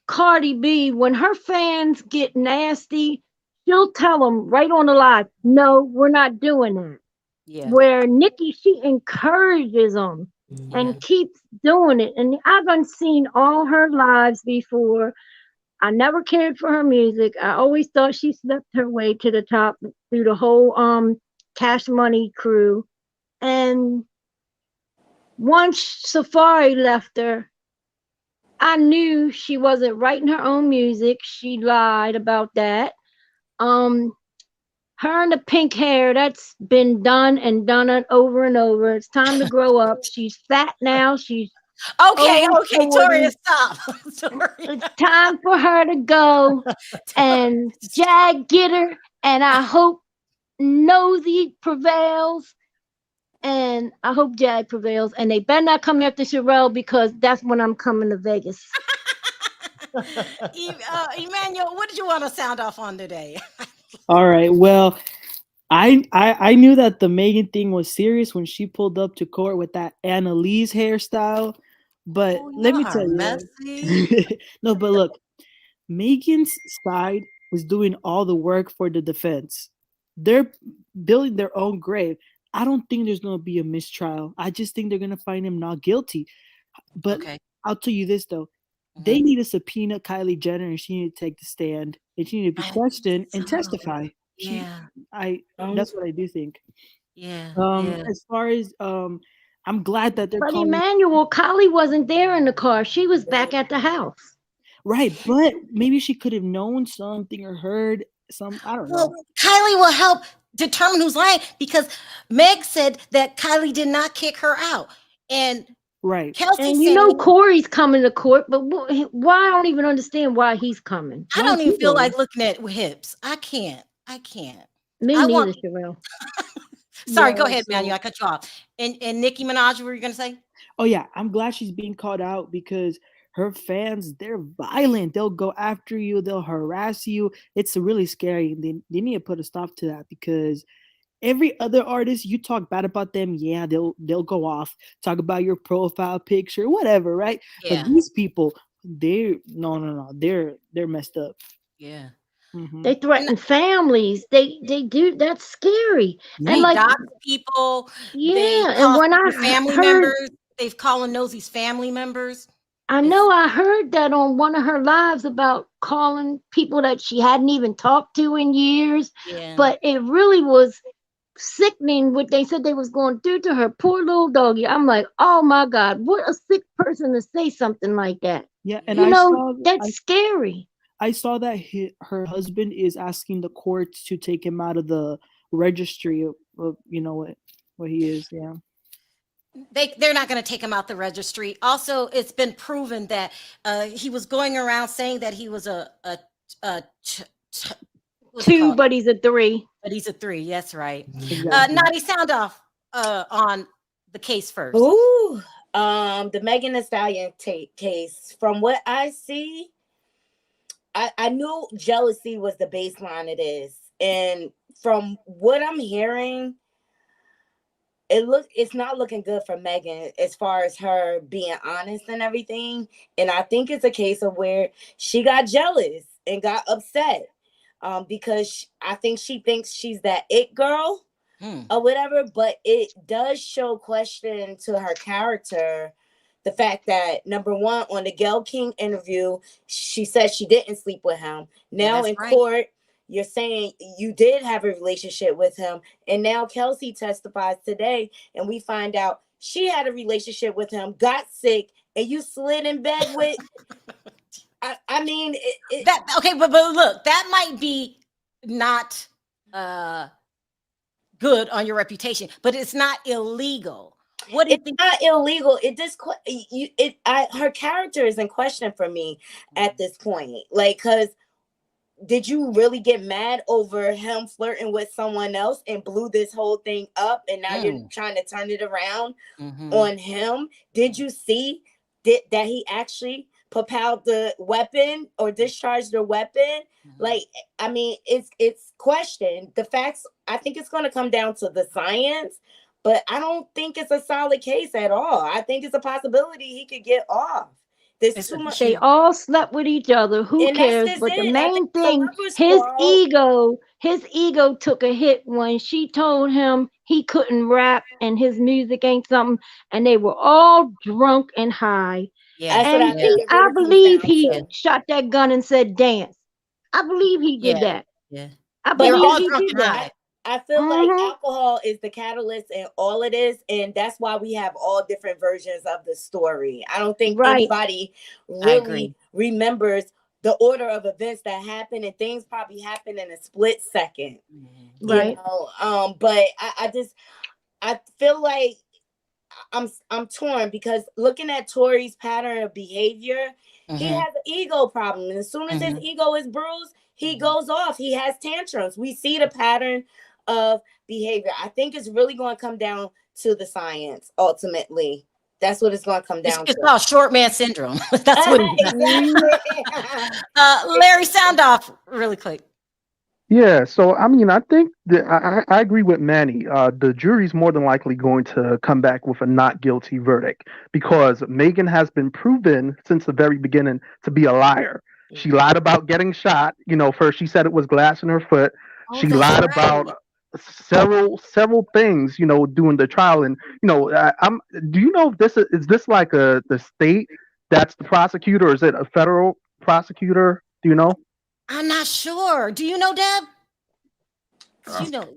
Cardi B, when her fans get nasty, she'll tell them right on the live, no, we're not doing that. Yeah. Where Nicki, she encourages them Yeah. and keeps doing it. And I've seen all her lives before. I never cared for her music. I always thought she slept her way to the top through the whole Cash Money crew. And once Safari left her, I knew she wasn't writing her own music. She lied about that. Um, her and the pink hair, that's been done and done it over and over. It's time to grow up. She's fat now. She's Okay, over okay, 40. Toria, stop. Toria. It's time for her to go. And Jag get her. And I hope Nosy prevails. And I hope Jag prevails. And they better not come after Sharrell, because that's when I'm coming to Vegas. Emmanuel, what did you want to sound off on today? All right. Well, I knew that the Megan thing was serious when she pulled up to court with that Annalise hairstyle. But Oh, let me y'all tell are you. messy. No, but look, Megan's side was doing all the work for the defense. They're building their own grave. I don't think there's going to be a mistrial. I just think they're going to find him not guilty. But Okay. I'll tell you this, though. They need to subpoena Kylie Jenner, and she need to take the stand, and she need to be I questioned and so. testify. Yeah. That's what I do think. Yeah. As far as I'm glad that they're But calling. Emmanuel, Kylie wasn't there in the car. She was back at the house. Right, but maybe she could have known something or heard some. I don't Well, know. Kylie will help determine who's lying, because Meg said that Kylie did not kick her out. And Right. Kelsey And you saying, know Corey's coming to court, but why? I don't even understand why he's coming. I Why don't even feel people? like looking at hips. I can't. Me I neither, want. Sharrell. Sorry, go Yeah. ahead, Manuel. I cut you off. And Nicki Minaj, what were you gonna say? Oh yeah, I'm glad she's being called out because her fans, they're violent. They'll go after you. They'll harass you. It's really scary. They need to put a stop to that, because every other artist, you talk bad about them, yeah, they'll go off, talk about your profile picture, whatever, right? But Yeah. these people, they're no, they're messed up. Yeah. Mhm. They threaten families. They do. That's scary. Yeah. And They like, dox people. They yeah. And call when people I family heard, members. They've calling Nosey's family members. I It's know I heard that on one of her lives about calling people that she hadn't even talked to in years. yeah. But it really was sickening what they said they was going to do to her poor little doggy. I'm like, oh my God, what a sick person to say something like that. Yeah, and You know, that's scary. I saw that her husband is asking the courts to take him out of the registry of what he is. Yeah. They're not going to take him out the registry. Also, it's been proven that he was going around saying that he was what's it Two, called? but he's a three. But he's a 3. That's right. Exactly. Naughty, sound off on the case first. Ooh, the Megan Thee Stallion case. From what I see, I knew jealousy was the baseline of this, and from what I'm hearing, it's not looking good for Megan as far as her being honest and everything. And I think it's a case of where she got jealous and got upset. because I think she thinks she's that it girl or whatever. But it does show question to her character. The fact that, number one, on the Gayle King interview, she said she didn't sleep with him. Now in court, you're saying you did have a relationship with him. And now Kelsey testifies today, and we find out she had a relationship with him, got sick, and you slid in bed with. I mean, okay, but look, that might be not good on your reputation, but it's not illegal. What do you think? Not illegal. Her character is in question for me at this point. Like, because did you really get mad over him flirting with someone else and blew this whole thing up, and now you're trying to turn it around on him? Did you see that he actually propelled the weapon or discharged the weapon? Like, I mean, it's questioned. The facts, I think it's going to come down to the science. But I don't think it's a solid case at all. I think it's a possibility he could get off. There's too much. They all slept with each other. Who cares? But the main thing, his ego took a hit when she told him he couldn't rap and his music ain't something. And they were all drunk and high. Yeah, and I believe he shot that gun and said, dance. I believe he did that. Yeah. I believe he did that. I feel like alcohol is the catalyst in all of this, and that's why we have all different versions of the story. I don't think anybody really remembers the order of events that happened, and things probably happen in a split second. Right. You know? But I feel like I'm torn, because looking at Tory's pattern of behavior, he has an ego problem, and as soon as his ego is bruised, he goes off. He has tantrums. We see the pattern of behavior. I think it's really going to come down to the science ultimately. That's what it's going to come down to. It's called short man syndrome. That's what Larry, sound off really quick. Yeah, so I mean, I think that I agree with Manny. The jury's more than likely going to come back with a not guilty verdict, because Megan has been proven since the very beginning to be a liar. She lied about getting shot. You know, first she said it was glass in her foot. She lied about several things, you know, during the trial. And you know, do you know if this is this like the state that's the prosecutor, or is it a federal prosecutor? Do you know? I'm not sure. Do you know, Deb? You know,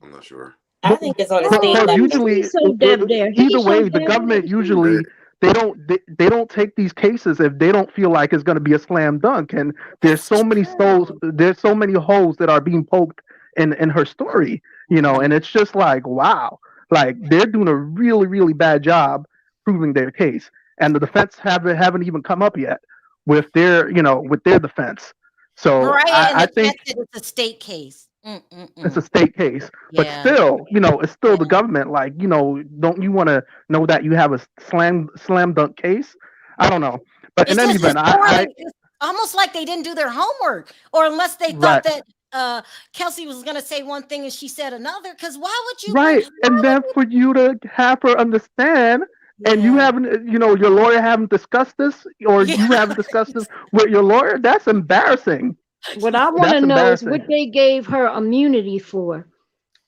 I'm not sure. I think it's on the state level. Usually, either way, the government usually they don't take these cases if they don't feel like it's going to be a slam dunk. And there's so many holes that are being poked in her story, you know, and it's just like, wow, like they're doing a really, really bad job proving their case, and the defense haven't even come up yet with their defense. So I think it's a state case. It's a state case, but still, you know, it's still the government. Like, you know, don't you want to know that you have a slam dunk case? I don't know, but in any event, it's almost like they didn't do their homework, or unless they thought that Kelsey was going to say one thing and she said another. Because why would you? Right, and then for you to have her understand. And you haven't, you know, your lawyer haven't discussed this, or you haven't discussed this with your lawyer. That's embarrassing. What I want to know is what they gave her immunity for.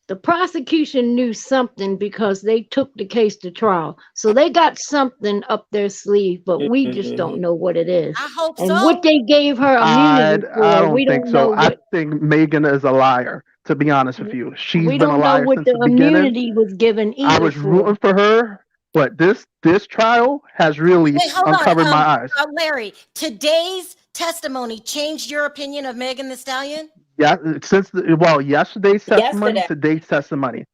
The prosecution knew something because they took the case to trial. So they got something up their sleeve, but we just don't know what it is. I hope and what they gave her immunity for, I don't we think don't so. know. I think Megan is a liar, to be honest with you. She's we been a don't liar know what since the the beginning. immunity was given either. I was rooting for her. But this trial has really uncovered my eyes. Larry, today's testimony changed your opinion of Megan The Stallion? Yeah, yesterday's testimony, today's testimony.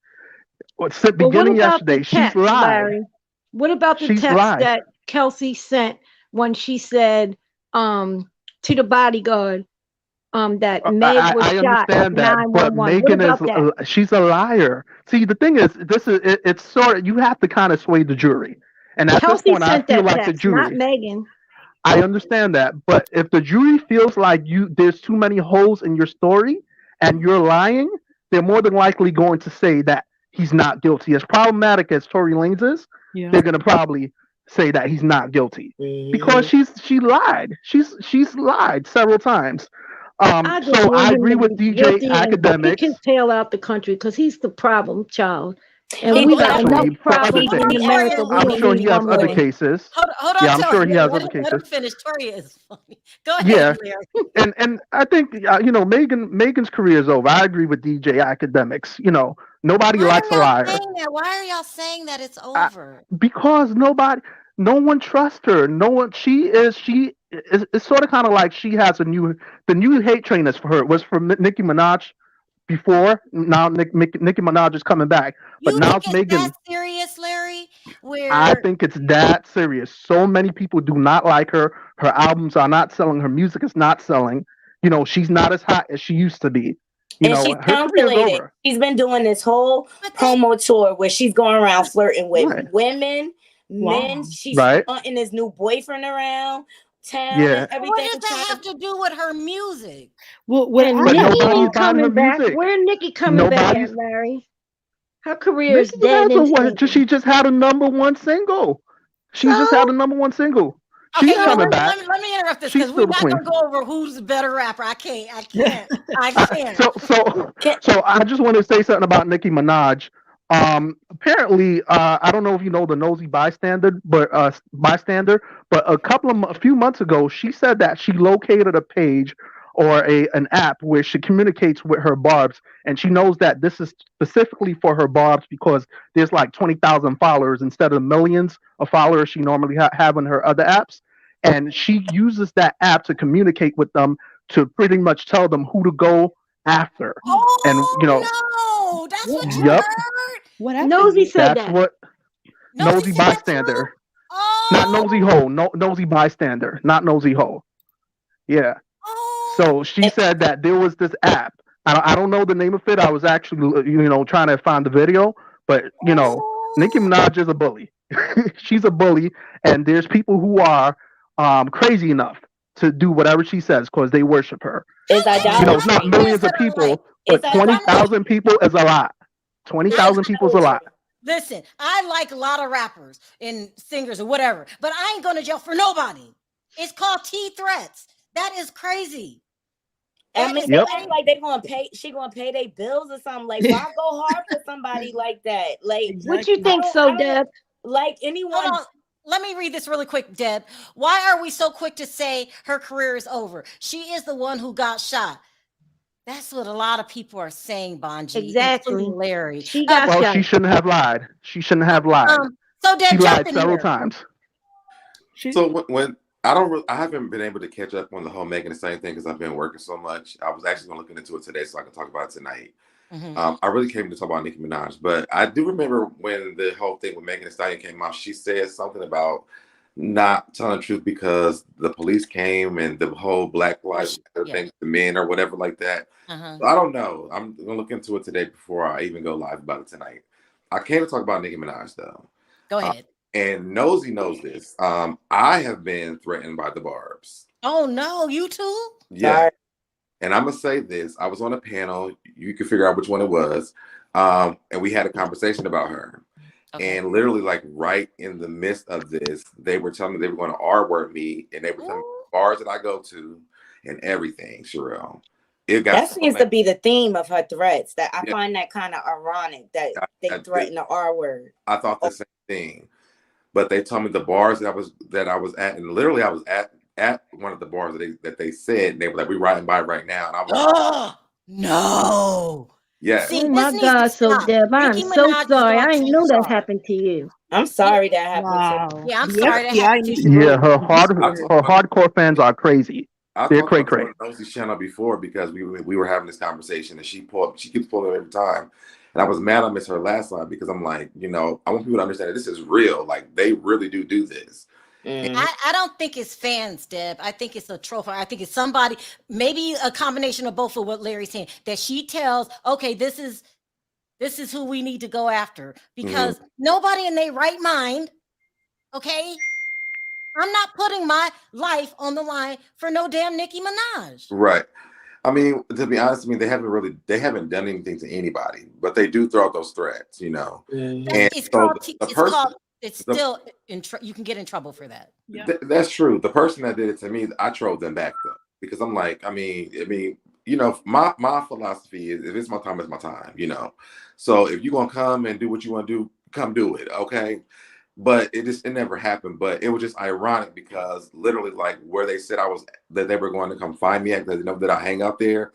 Beginning yesterday, she's lied. Larry? What about the text that Kelsey sent when she said to the bodyguard that Meg was shot? I understand that, but Megan she's a liar. See, the thing is, it's sort of, you have to kind of sway the jury, and at Kelsey this point, I feel like text, the jury. not Megan. I understand that, but if the jury feels like there's too many holes in your story and you're lying, they're more than likely going to say that he's not guilty. As problematic as Tory Lanez is, they're going to probably say that he's not guilty because she lied. She's lied several times. I just So want I him agree to with be DJ guilty and kick Academics. his tail out the country because he's the problem child. And He we got enough Especially definitely, for other problems he in things. America. We I'm don't sure need he has one other more. cases. Hold Yeah, on, I'm sure he Toria. has other Let him cases. finish. Toria is funny. Go Yeah, ahead, Larry. and I think Megan's career is over. I agree with DJ Academics. Nobody Why are likes a y'all liar. saying that? Why are y'all saying that it's I, over? because no one trusts her. No one. She is. It's sort of kind of like she has the new hate train is for her. It was for Nicki Minaj before. Now Nicki Minaj is coming back, but You now think it's it's that Megan. serious, Larry? I Where think it's that serious. So many people do not like her. Her albums are not selling. Her music is not selling. She's not as hot as she used to be. and she's Her career is calculated. over. She's been doing this whole but they promo tour where she's going around flirting with Right. women, men. Wow. She's Right. hunting his new boyfriend around town and Yeah. what everything. does that Trying have to do with her music? Well, what And I But Nikki have nobody's ain't buying her coming back. music. Where Nikki coming back Nobody's. at, Larry? Her career is Nicki dead has a and what? She sinking. just had a #1 single. She just had So a #1 single. She's Okay, so coming let back. me let me interrupt this She's because we're still the not queen. gonna go over who's the better rapper. I can't. I can't. I can't. Can, So I just want to say something about Nicki Minaj. Apparently, I don't know if you know the nosy bystander, but a few months ago, she said that she located a page or an app where she communicates with her barbs, and she knows that this is specifically for her barbs because there's like 20,000 followers instead of millions of followers she normally have on her other apps, and she uses that app to communicate with them to pretty much tell them who to go after. And Oh no, that's what you yep, heard. what happened? Nosy said that's that. what Nosy nosy said that too. bystander, not Oh, nosy hoe, no nosy bystander, not nosy hoe. Yeah. oh. So she said that there was this app. I don't know the name of it. I was actually trying to find the video, but Nicki Oh, Minaj is a bully. She's a bully, and there's people who are crazy enough to do whatever she says because they worship her. is I think It's not idolatry. it is millions of her like. people, It's but If I may, 20,000 people is a lot. I 20,000 people is a lot. idolatry. listen. I like a lot of rappers and singers or whatever, but I ain't going to jail for nobody. It's called T threats. That is crazy. I That mean, is they Yep. act crazy. like they gonna pay. She gonna pay their bills or something. Like, why go hard for somebody like that? Like, What you Exactly. think I so, don't Deb? like Hold anyone. on. Let me read this really quick, Deb. Why are we so quick to say her career is over? She is the one who got shot. That's what a lot of people are saying, Bonji, Exactly. including Larry. She got Well, shot. she shouldn't have lied. She shouldn't have lied. So She Deb, jump lied in several here. times. She, When I haven't been able to catch up on the whole Megan Thee Stallion thing because I've been working so much. I was actually going to look into it today so I can talk about it tonight. Mhm. I really came to talk about Nicki Minaj, but I do remember when the whole thing with Megan Thee Stallion came out. She said something about not telling the truth because the police came and the whole Black Lives Matter Yeah. thing, the men or whatever like that. Uh-huh. So I don't know. I'm gonna look into it today before I even go live about it tonight. I came to talk about Nicki Minaj though. Go ahead. And Nosy knows this. I have been threatened by the Barbs. Oh no, you too? Yeah. Sorry. And I'm gonna say this. I was on a panel, you can figure out which one it was. And we had a conversation about her. Okay. And literally, like right in the midst of this, they were telling me they were going to R-word me, and they were telling me Ooh. bars that I go to and everything, Sharrell. It got That so seems bad. to be the theme of her threats. That I Yeah. find that kind of ironic that they I threaten the R word. I thought the same thing. But they told me the bars that I was at, and literally I was at one of the bars that they said, and they were like, "We're riding by right now," and I was like, Oh no. "Yeah." See, Oh this my needs to God, so stop. Deb, I am Nicki so Minaj is sorry. going I didn't too know that far. happened to you. I'm sorry that happened to wow. Yeah, I'm The sorry that FBI happened to needs you. to Yeah, go her investigate her her. hardcore fans are crazy. I They're talked about cray this on Nosy's channel before because we were having this conversation, and she keeps pulling it every time. And I was mad I missed her last time because I'm like, I want people to understand that this is real. Like, they really do this. Mm. I don't think it's fans, Deb. I think it's a trophy. I think it's somebody, maybe a combination of both of what Larry's saying, that she tells, okay, this is who we need to go after. Because nobody in their right mind, okay, I'm not putting my life on the line for no damn Nicki Minaj. Right. I mean, to be honest, they haven't done anything to anybody, but they do throw out those threats, Mhm. And It's so called, the person, it's the- still, you can get in trouble for that. Yeah. that's true. The person that did it to me, I trolled them back though, because I'm like, I mean, you know, my philosophy is if it's my time, it's my time, you know. So if you're gonna come and do what you want to do, come do it, okay? But it never happened. But it was just ironic because literally, like where they said that they were going to come find me at, because they know that I hang out there.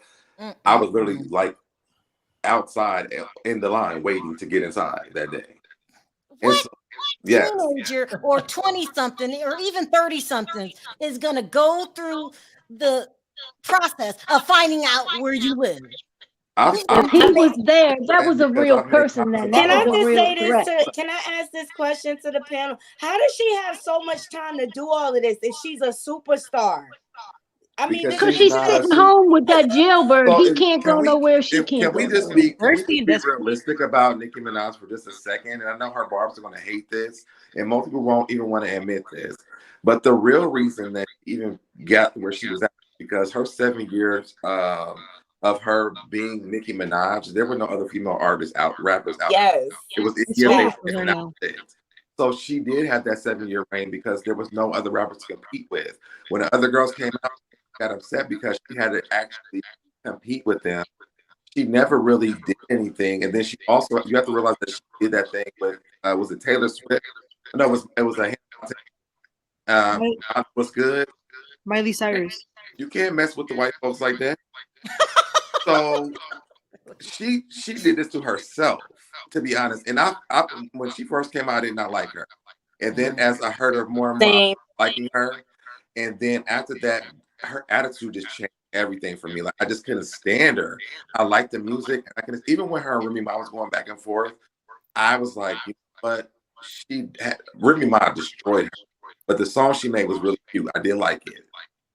I was literally like outside in the line waiting to get inside that day. And What so, yes, teenager or 20 something or even 30 something is going to go through the process of finding out where you live? I've If he I was mean, there, that was a because real I've made person, comments then about that can was I her a just real say mom. this threat. to? Can I ask this question to the panel? How does she have so much time to do all of this if she's a superstar? I mean, Because this Because she's is she's not a sitting super. home with that jailbird. So He can't go nowhere. She can't go nowhere. can we Thirsty just and be desperate. realistic about Nicki Minaj for just a second? And I know her barbs are going to hate this, and most people won't even want to admit this. But the real reason that she even got where she was at because her 7 years of her being Nicki Minaj, there were no other female artists rappers out. yes, It was It's Iggy over Azalea, for her and that now. was it. So she did have that 7 year reign because there was no other rappers to compete with. When the other girls came out, she got upset because she had to actually compete with them. She never really did anything, and then she also you have to realize that she did that thing with was it Taylor Swift? No, it was a Mi- what's good. Miley Cyrus. You can't mess with the white folks like that. So she did this to herself, to be honest. And I when she first came out, I did not like her. And then as I heard her more and more, I same. was liking her. And then after that, her attitude just changed everything for me. Like I just couldn't stand her. I liked the music. I could even when her and Remy Ma was going back and forth, I was like, you know what? Remy Ma destroyed her. But the song she made was really cute. I did like it.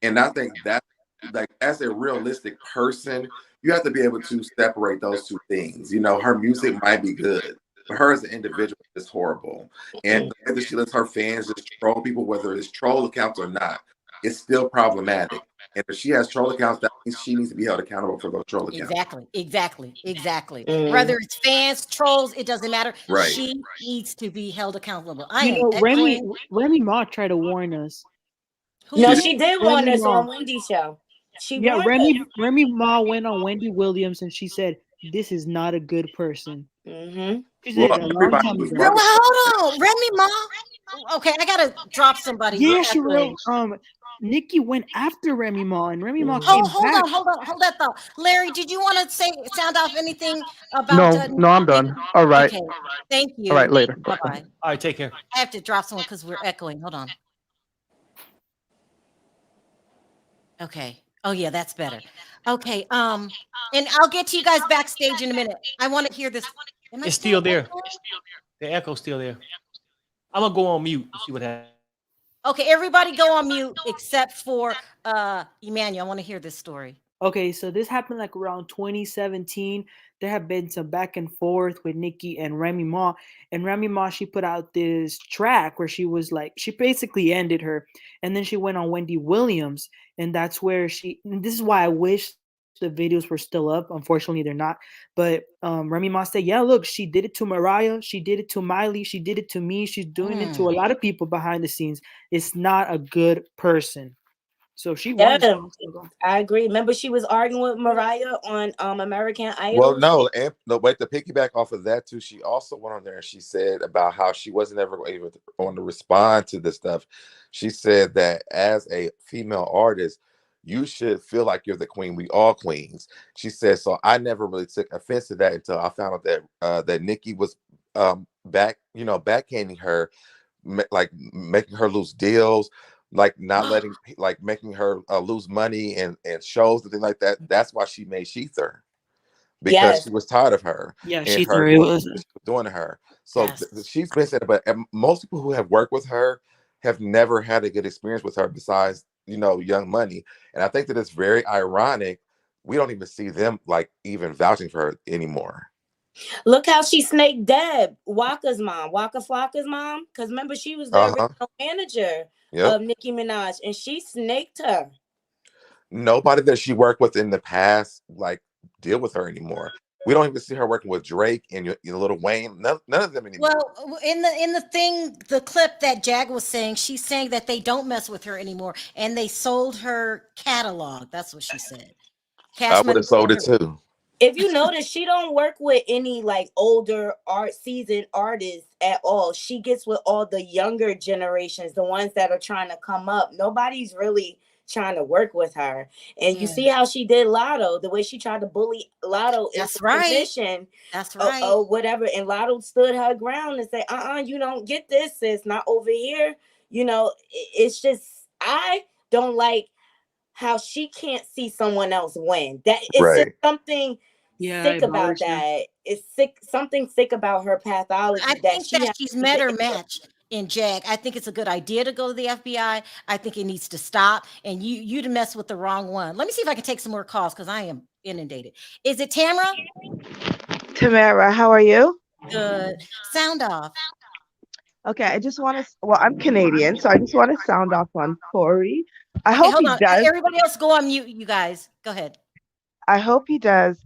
And I think that like as a realistic person, you have to be able to separate those two things. You know, her music might be good, but her as an individual is horrible. And the way that she lets her fans just troll people, whether it's troll accounts or not, it's still problematic. And if she has troll accounts, that means she needs to be held accountable for those troll accounts. Exactly. Mm. Whether it's fans, trolls, it doesn't matter. Right. She needs to be held accountable. I You am know, echoing. Remy Ma tried to warn us. Who No, She did? did. she did warn Remy us Ma. on Wendy's show. She Yeah, warned us. Remy Ma went on Wendy Williams and she said, "This is not a good person." Mm-hmm. She said Well, it a long everybody time was ago. Girl, working for hold on. Remy Ma. Okay, I gotta drop somebody. We're Yeah, echoing. Sharrell. Nikki went after Remy Ma, and Remy Ma Mm-hmm. came back. Hold that thought. Larry, did you want to sound off anything about No, no, I'm Nick? done. All right. Okay, thank All right, you. later. Bye bye. All right, take care. I have to drop someone because we're echoing. Hold on. Okay. Oh yeah, that's better. Okay. And I'll get to you guys backstage in a minute. I want to hear this. Am I It's still still there. echoing? The echo's still there. I'm gonna go on mute and see what happens. Okay, everybody go on mute except for Emmanuel. I want to hear this story. Okay, so this happened like around 2017. There have been some back and forth with Nikki and Remy Ma. And Remy Ma, she put out this track where she was like, she basically ended her. And then she went on Wendy Williams. And that's where and this is why I wish the videos were still up. Unfortunately, they're not. But Remy Ma said, yeah, look, she did it to Mariah. She did it to Miley. She did it to me. She's doing it to a lot of people behind the scenes. It's not a good person. So she won. Yeah, I agree. Remember, she was arguing with Mariah on American Idol. Well, no, and no, wait, to piggyback off of that too, she also went on there and she said about how she wasn't ever able to respond to this stuff. She said that as a female artist, you should feel like you're the queen. We all queens. She said, so I never really took offense to that until I found out that that Nikki was backhanding her, like making her lose deals, like not letting, like making her lose money and shows and things like that. That's why she made Sheether, because Yes. she was tired of her Yeah, and Sheether, her it was. doing to her. So Yes. she's been saying, but most people who have worked with her have never had a good experience with her besides, Young Money. And I think that it's very ironic. We don't even see them like even vouching for her anymore. Look how she snaked Deb, Waka Flocka's mom. Because remember, she was the original manager Yep. of Nicki Minaj, and she snaked her. Nobody that she worked with in the past like deal with her anymore. We don't even see her working with Drake and Lil Wayne. None of them anymore. Well, the clip that Jag was saying, she's saying that they don't mess with her anymore, and they sold her catalog. That's what she said. I Cash would money. have sold it too. If you notice, she don't work with any like older seasoned artists at all. She gets with all the younger generations, the ones that are trying to come up. Nobody's really trying to work with her. And you see how she did Lotto, the way she tried to bully Lotto into submission. That's right. Oh, whatever. And Lotto stood her ground and said, you don't get this, sis, not over here. You know, it's just, I don't like how she can't see someone else win. That it's just something sick about that. It's sick, something sick about her pathology. I think that she's met her match in Jag. I think it's a good idea to go to the FBI. I think it needs to stop. And you to mess with the wrong one. Let me see if I can take some more calls because I am inundated. Is it Tamara? Tamara, how are you? Good. Sound off. Okay, I just want to. Well, I'm Canadian, so I just want to sound off on Corey. I hope hold he on. does. Everybody else go on mute, you guys. Go ahead. I hope he does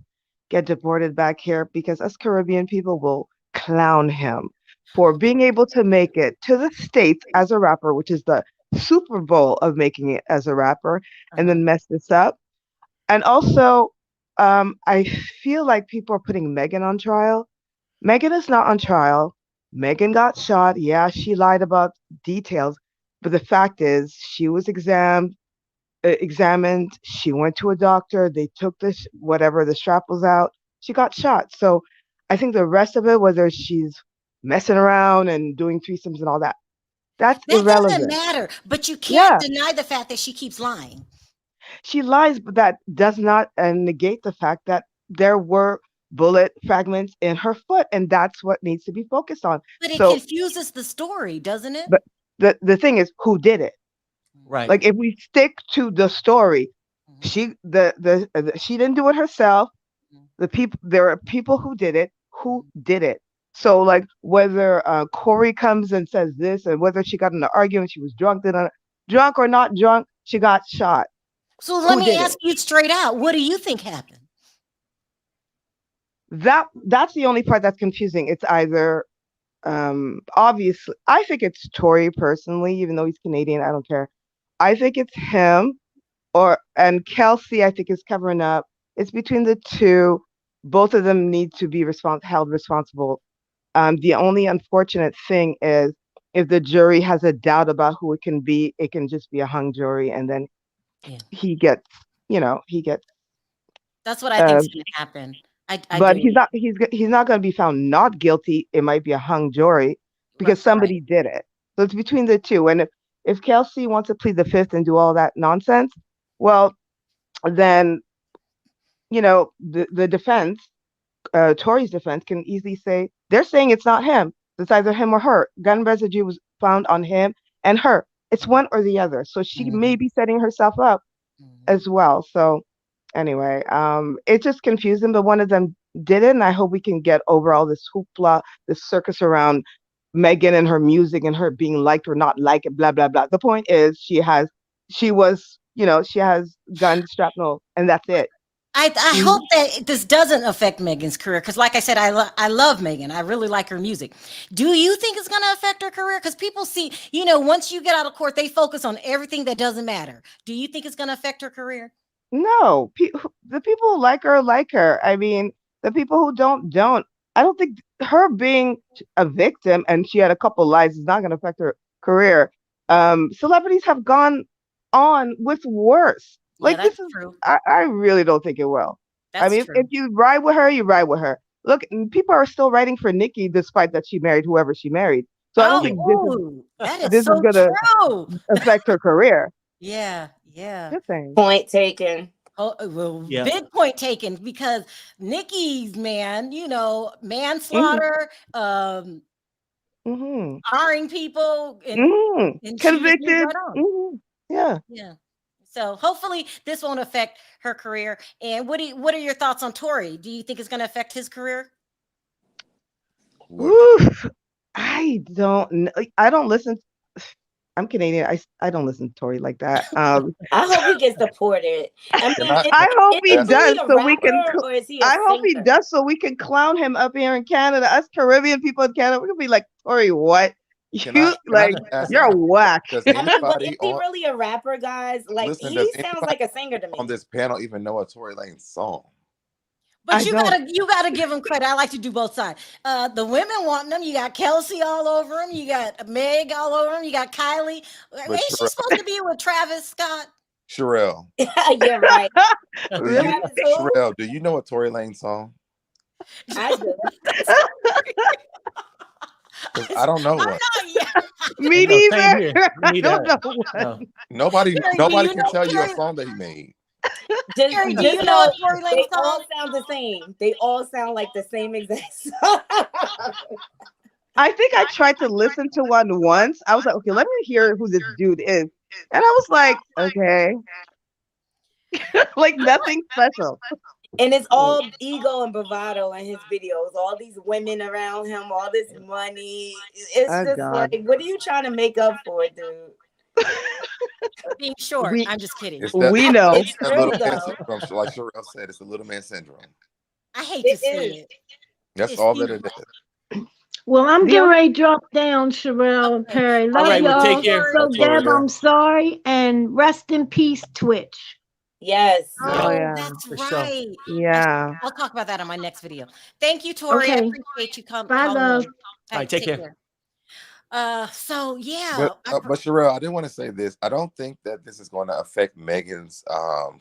get deported back here because us Caribbean people will clown him for being able to make it to the States as a rapper, which is the Super Bowl of making it as a rapper, and then mess this up. And also, I feel like people are putting Megan on trial. Megan is not on trial. Megan got shot. Yeah, she lied about details, but the fact is she was examined. She went to a doctor. They took this whatever the strap was out. She got shot. So I think the rest of it, whether she's messing around and doing threesomes and all that, that's irrelevant. Doesn't matter. But you can't deny the fact that she keeps lying. She lies, but that does not negate the fact that there were bullet fragments in her foot, and that's what needs to be focused on. But it confuses the story, doesn't it? But the thing is, who did it? Right. Like if we stick to the story, she didn't do it herself. There are people who did it. Who did it? So like whether Corey comes and says this, and whether she got in an argument, she was drunk or not drunk, she got shot. So let me ask you straight out. What do you think happened? That's the only part that's confusing. It's either obviously I think it's Tory personally, even though he's Canadian, I don't care. I think it's him and Kelsey, I think, is covering up. It's between the two. Both of them need to be held responsible. The only unfortunate thing is if the jury has a doubt about who it can be, it can just be a hung jury, and then he gets. That's what I think is going to happen. But he's not going to be found not guilty. It might be a hung jury because somebody did it. So it's between the two. And if Kelsey wants to plead the fifth and do all that nonsense, well, then the defense, Tory's defense, can easily say they're saying it's not him. It's either him or her. Gun residue was found on him and her. It's one or the other. So she may be setting herself up as well. So anyway, it just confused them, but one of them did it, and I hope we can get over all this hoopla, this circus around Megan and her music and her being liked or not liked, blah blah blah. The point is, she has gun shrapnel, and that's it. I hope that this doesn't affect Megan's career because, like I said, I love Megan. I really like her music. Do you think it's going to affect her career? Because people see, once you get out of court, they focus on everything that doesn't matter. Do you think it's going to affect her career? No, the people who like her. I mean, the people who don't. I don't think her being a victim and she had a couple lies is not going to affect her career. Celebrities have gone on with worse. Like this is true. I really don't think it will. I mean, if you ride with her, you ride with her. Look, people are still writing for Nicki despite that she married whoever she married. So I don't think this is going to affect her career. Yeah. Good thing. Point taken. Oh, well, big point taken because Nicki's manslaughter, harming people, and convicted. Yeah. So hopefully this won't affect her career. And what are your thoughts on Tory? Do you think it's going to affect his career? Oof, I don't know. I don't listen. I'm Canadian. I don't listen to Tory like that. I hope he gets deported. I Can mean, I I hope is he he ask? really does a so we can. rapper or is he a I hope he singer? does so we can clown him up here in Canada. Us Caribbean people in Canada, we're gonna be like, Tory, what? You Can I like just ask you're somebody? whack. Does I mean, but is anybody he on really a rapper, guys? Like, listen? Does he sounds anybody like a singer to on me. this panel even know a Tory Lanez song? But I don't. you gotta give him credit. I like to do both sides. The women want them. You got Kelsey all over him. You got Meg all over him. You got Kylie. But Ain't she supposed to be with Travis Scott? Sharrell, You're right. do you Really? Travis who? Sharrell, do you know a Tory Lanez song? I do. Because I don't know I'm one. not. Yeah. Me No, same neither. here. I Me neither. don't know what. No. Terry, do Nobody you can know tell you a Terry? song that he made. Terry, do Just you know a know Tory Lanez they song? all sound the same. They all sound like the same exact song. I think I tried to listen to one once. I was like, okay, let me hear who this dude is. And I was like, okay, like nothing special. And it's all ego and bravado in his videos. All these women around him, all this money. It's Oh just God. like, what are you trying to make up for, dude? Being short. We I'm just kidding. It's that we know. It's that true little man though. syndrome. Like Sharrell said, it's the little man syndrome. I hate to It say is. it. That's It's all that evil. it is. Well, I'm The getting only ready to drop down, Sherelle and Okay. Perry. All Love right. Thank Well, you, take y'all. care. Tori. So, That's Deb, all. I'm sorry. And rest in peace, Twitch. Yes. Yeah, Oh Oh, yeah. that's for sure. right. Yeah. I'll talk about that on my next video. Thank you, Tori. I Okay. appreciate you Bye, calling love. in. All right. Take Take care. care. So yeah, But Sherelle, I didn't want to say this. I don't think that this is going to affect Megan's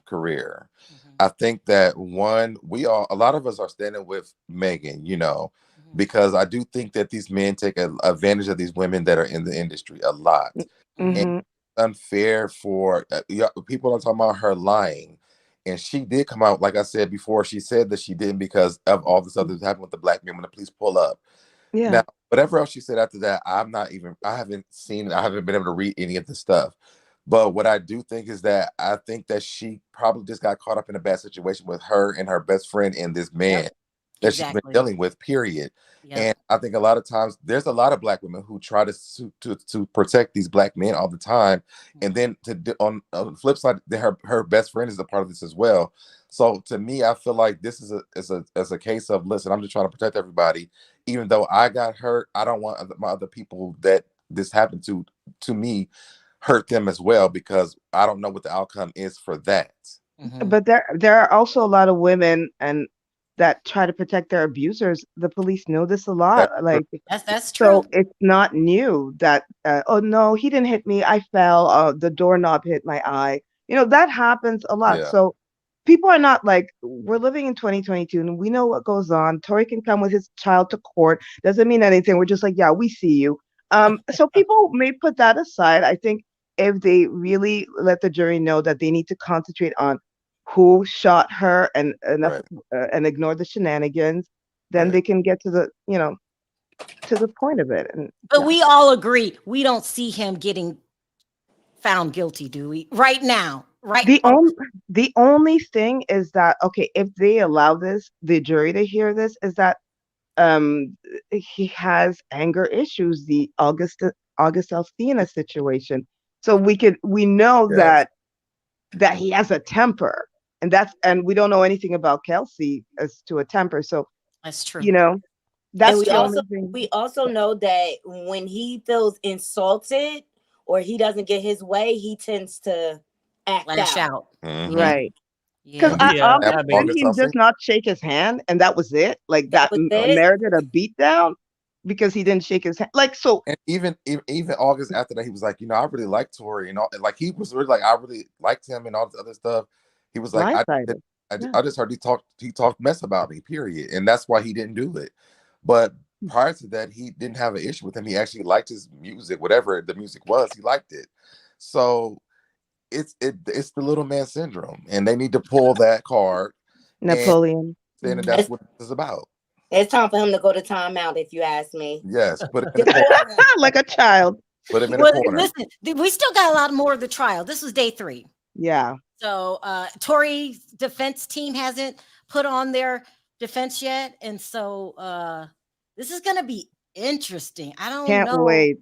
career. Mhm, I think that one, a lot of us are standing with Megan, mhm, because I do think that these men take advantage of these women that are in the industry a lot. mhm. And Mm-hmm. unfair for people are talking about her lying. And she did come out, like I said before, she said that she didn't because of all this other happened with the black men when the police pull up. Yeah. Now, whatever else she said after that, I haven't seen, I haven't been able to read any of the stuff. But what I do think is that I think that she probably just got caught up in a bad situation with her and her best friend and this man Yep, that she's been exactly. dealing with, period. Yep. And I think a lot of times there's a lot of black women who try to protect these black men all the time. And then on the flip side, her best friend is a part of this as well. So to me, I feel like this is a case of, listen, I'm just trying to protect everybody. Even though I got hurt, I don't want my other people that this happened to me hurt them as well, because I don't know what the outcome is for that. Mhm. But there are also a lot of women and that try to protect their abusers. The police know this a lot. That's true. Like That's so, true. it's not new that oh no, he didn't hit me. I fell. The doorknob hit my eye. That happens a lot. Yeah. So people are not like we're living in 2022 and we know what goes on. Tory can come with his child to court. Doesn't mean anything. We're just like, yeah, we see you. So people may put that aside. I think if they really let the jury know that they need to concentrate on who shot her and enough Right. and ignore the shenanigans, then Right. they can get to the point of it. And But yeah. we all agree we don't see him getting found guilty, do we? Right now, right? The only thing is that okay, if they allow the jury to hear this, is that um he has anger issues, the August Alsina situation. So we know Yes. that he has a temper, and we don't know anything about Kelsey as to a temper. So That's true. And that's we the only also thing. we also know that when he feels insulted or he doesn't get his way, he tends to act Lash out. out. Mhm. Right. Because Yeah. And we Yeah. August I didn't mean, August he just Alsina. not shake his hand and that was it? Like That that was it. merited a beat down because he didn't shake his hand. Like so, And even August after that, he was like, I really like Tory and all. Like he was really like, I really liked him and all this other stuff. He was like, blindsided. Yeah. I just heard he talked mess about me, period, and that's why he didn't do it. But prior to that, he didn't have an issue with him. He actually liked his music, whatever the music was, he liked it. So it's the little man syndrome, and they need to pull that card and Napoleon. saying that Mhm. that's It's, what it's about. it's time for him to go to timeout, if you ask me. Yes, put him in a corner. Deport him. Like a child. Put him in a Well, corner. listen, we still got a lot more of the trial. This was day 3. Yeah. So Tory's defense team hasn't put on their defense yet. And so this is gonna be interesting. I don't Can't know. wait.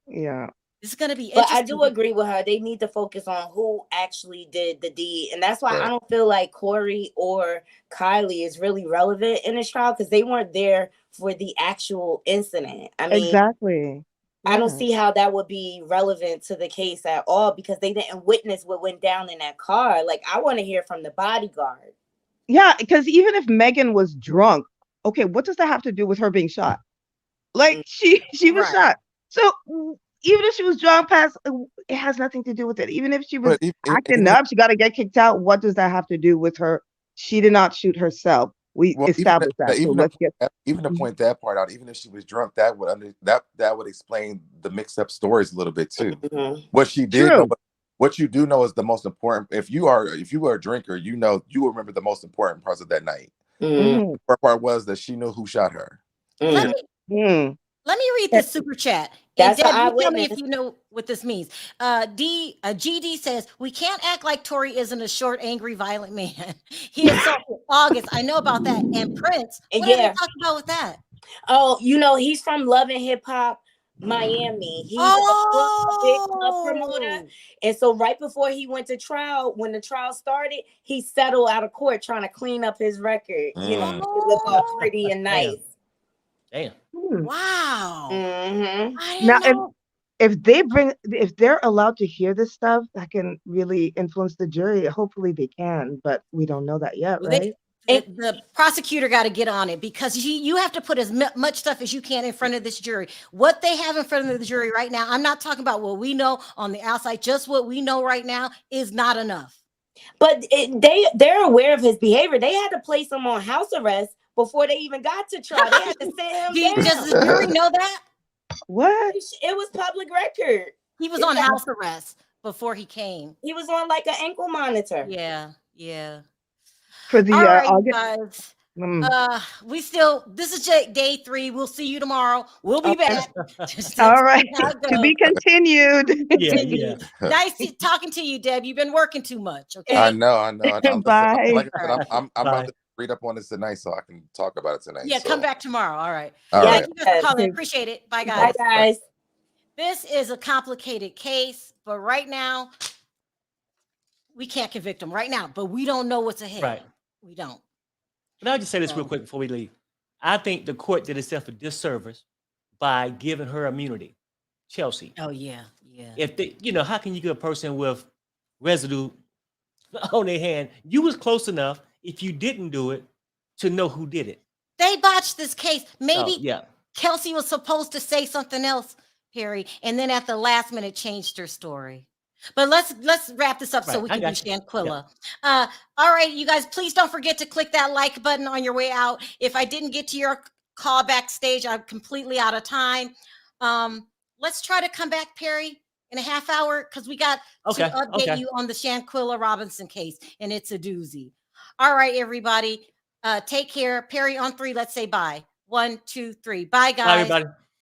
Yeah. This is going to be But I interesting. do agree with her. They need to focus on who actually did the deed. And that's why Right. I don't feel like Corey or Kylie is really relevant in this trial, because they weren't there for the actual incident. I mean, Exactly. I don't Yeah. see how that would be relevant to the case at all, because they didn't witness what went down in that car. Like, I want to hear from the bodyguard. Yeah, because even if Megan was drunk, okay, what does that have to do with her being shot? Like, she was Right. shot. So even if she was drunk past, it has nothing to do with it. Even if she was But acting even if, up, she got to get kicked out. What does that have to do with her? She did not shoot herself. We well, established that. So let's get. even to Mhm. point that part out, even if she was drunk, that would that would explain the mixed up stories a little bit too. Mhm. What she did know, True. what you do know is the most important. If you are a drinker, you know you will remember the most important parts of that night. Mhm. Mhm. The part was that she knew who shot her. Let Mhm. me Mm. let me read this super chat. And That's an Deb, you tell me if eyewitness. you know what this means. GD says, we can't act like Tory isn't a short, angry, violent man. He assaulted August. I know about that. And Prince, what are they Yeah. talking about with that? Oh, he's from Love and Hip Hop Miami. He's a big club promoter. Oh, And so right before he went to trial, when the trial started, he settled out of court trying to clean up his record. Mm. It look all oh, pretty and nice. Damn. Hmm. wow. Mm-hmm. I Now, didn't know. if they're allowed to hear this stuff, that can really influence the jury. Hopefully, they can, but we don't know that yet, Well, right? the prosecutor got to get on it, because you have to put as much stuff as you can in front of this jury. What they have in front of the jury right now, I'm not talking about what we know on the outside, just what we know right now is not enough. But they're aware of his behavior. They had to place him on house arrest before they even got to trial. They had to sit him Does the jury know that? What? It was public record. He was on house arrest before he came. He was on like an ankle monitor. Yeah, yeah. For the All right, you August. guys. This is day 3. We'll see you tomorrow. We'll be Okay. back. All right. How it To be goes. continued. Yeah. Nice talking to you, Deb. You've been working too much. Okay. I know. Listen, Bye. like I said, All right. I'm Bye. about to read up on this tonight so I can talk about it tonight. Yeah, so. come back tomorrow. All right. All Yeah, right. thank you guys for calling. Appreciate it. Bye, guys. Bye, guys. This is a complicated case, but right now we can't convict him right now. But we don't know what's ahead. Right. We don't. But I'll just say this real quick before we leave. I think the court did itself a disservice by giving her immunity. Chelsea. Oh yeah, yeah. If they, how can you get a person with residue on their hand? You was close enough, if you didn't do it, to know who did it. They botched this case. Maybe yeah. Kelsey was supposed to say something else, Perry, and then at the last minute changed her story. But let's wrap this up so we can do Shanquilla. Yeah. All right, you guys, please don't forget to click that like button on your way out. If I didn't get to your call backstage, I'm completely out of time. Let's try to come back, Perry, in a half hour, because we got to update you on the Shanquilla Robinson case, and it's a doozy. All right, everybody, take care. Perry, on 3, let's say bye. 1, 2, 3. Bye, guys. Bye, everybody.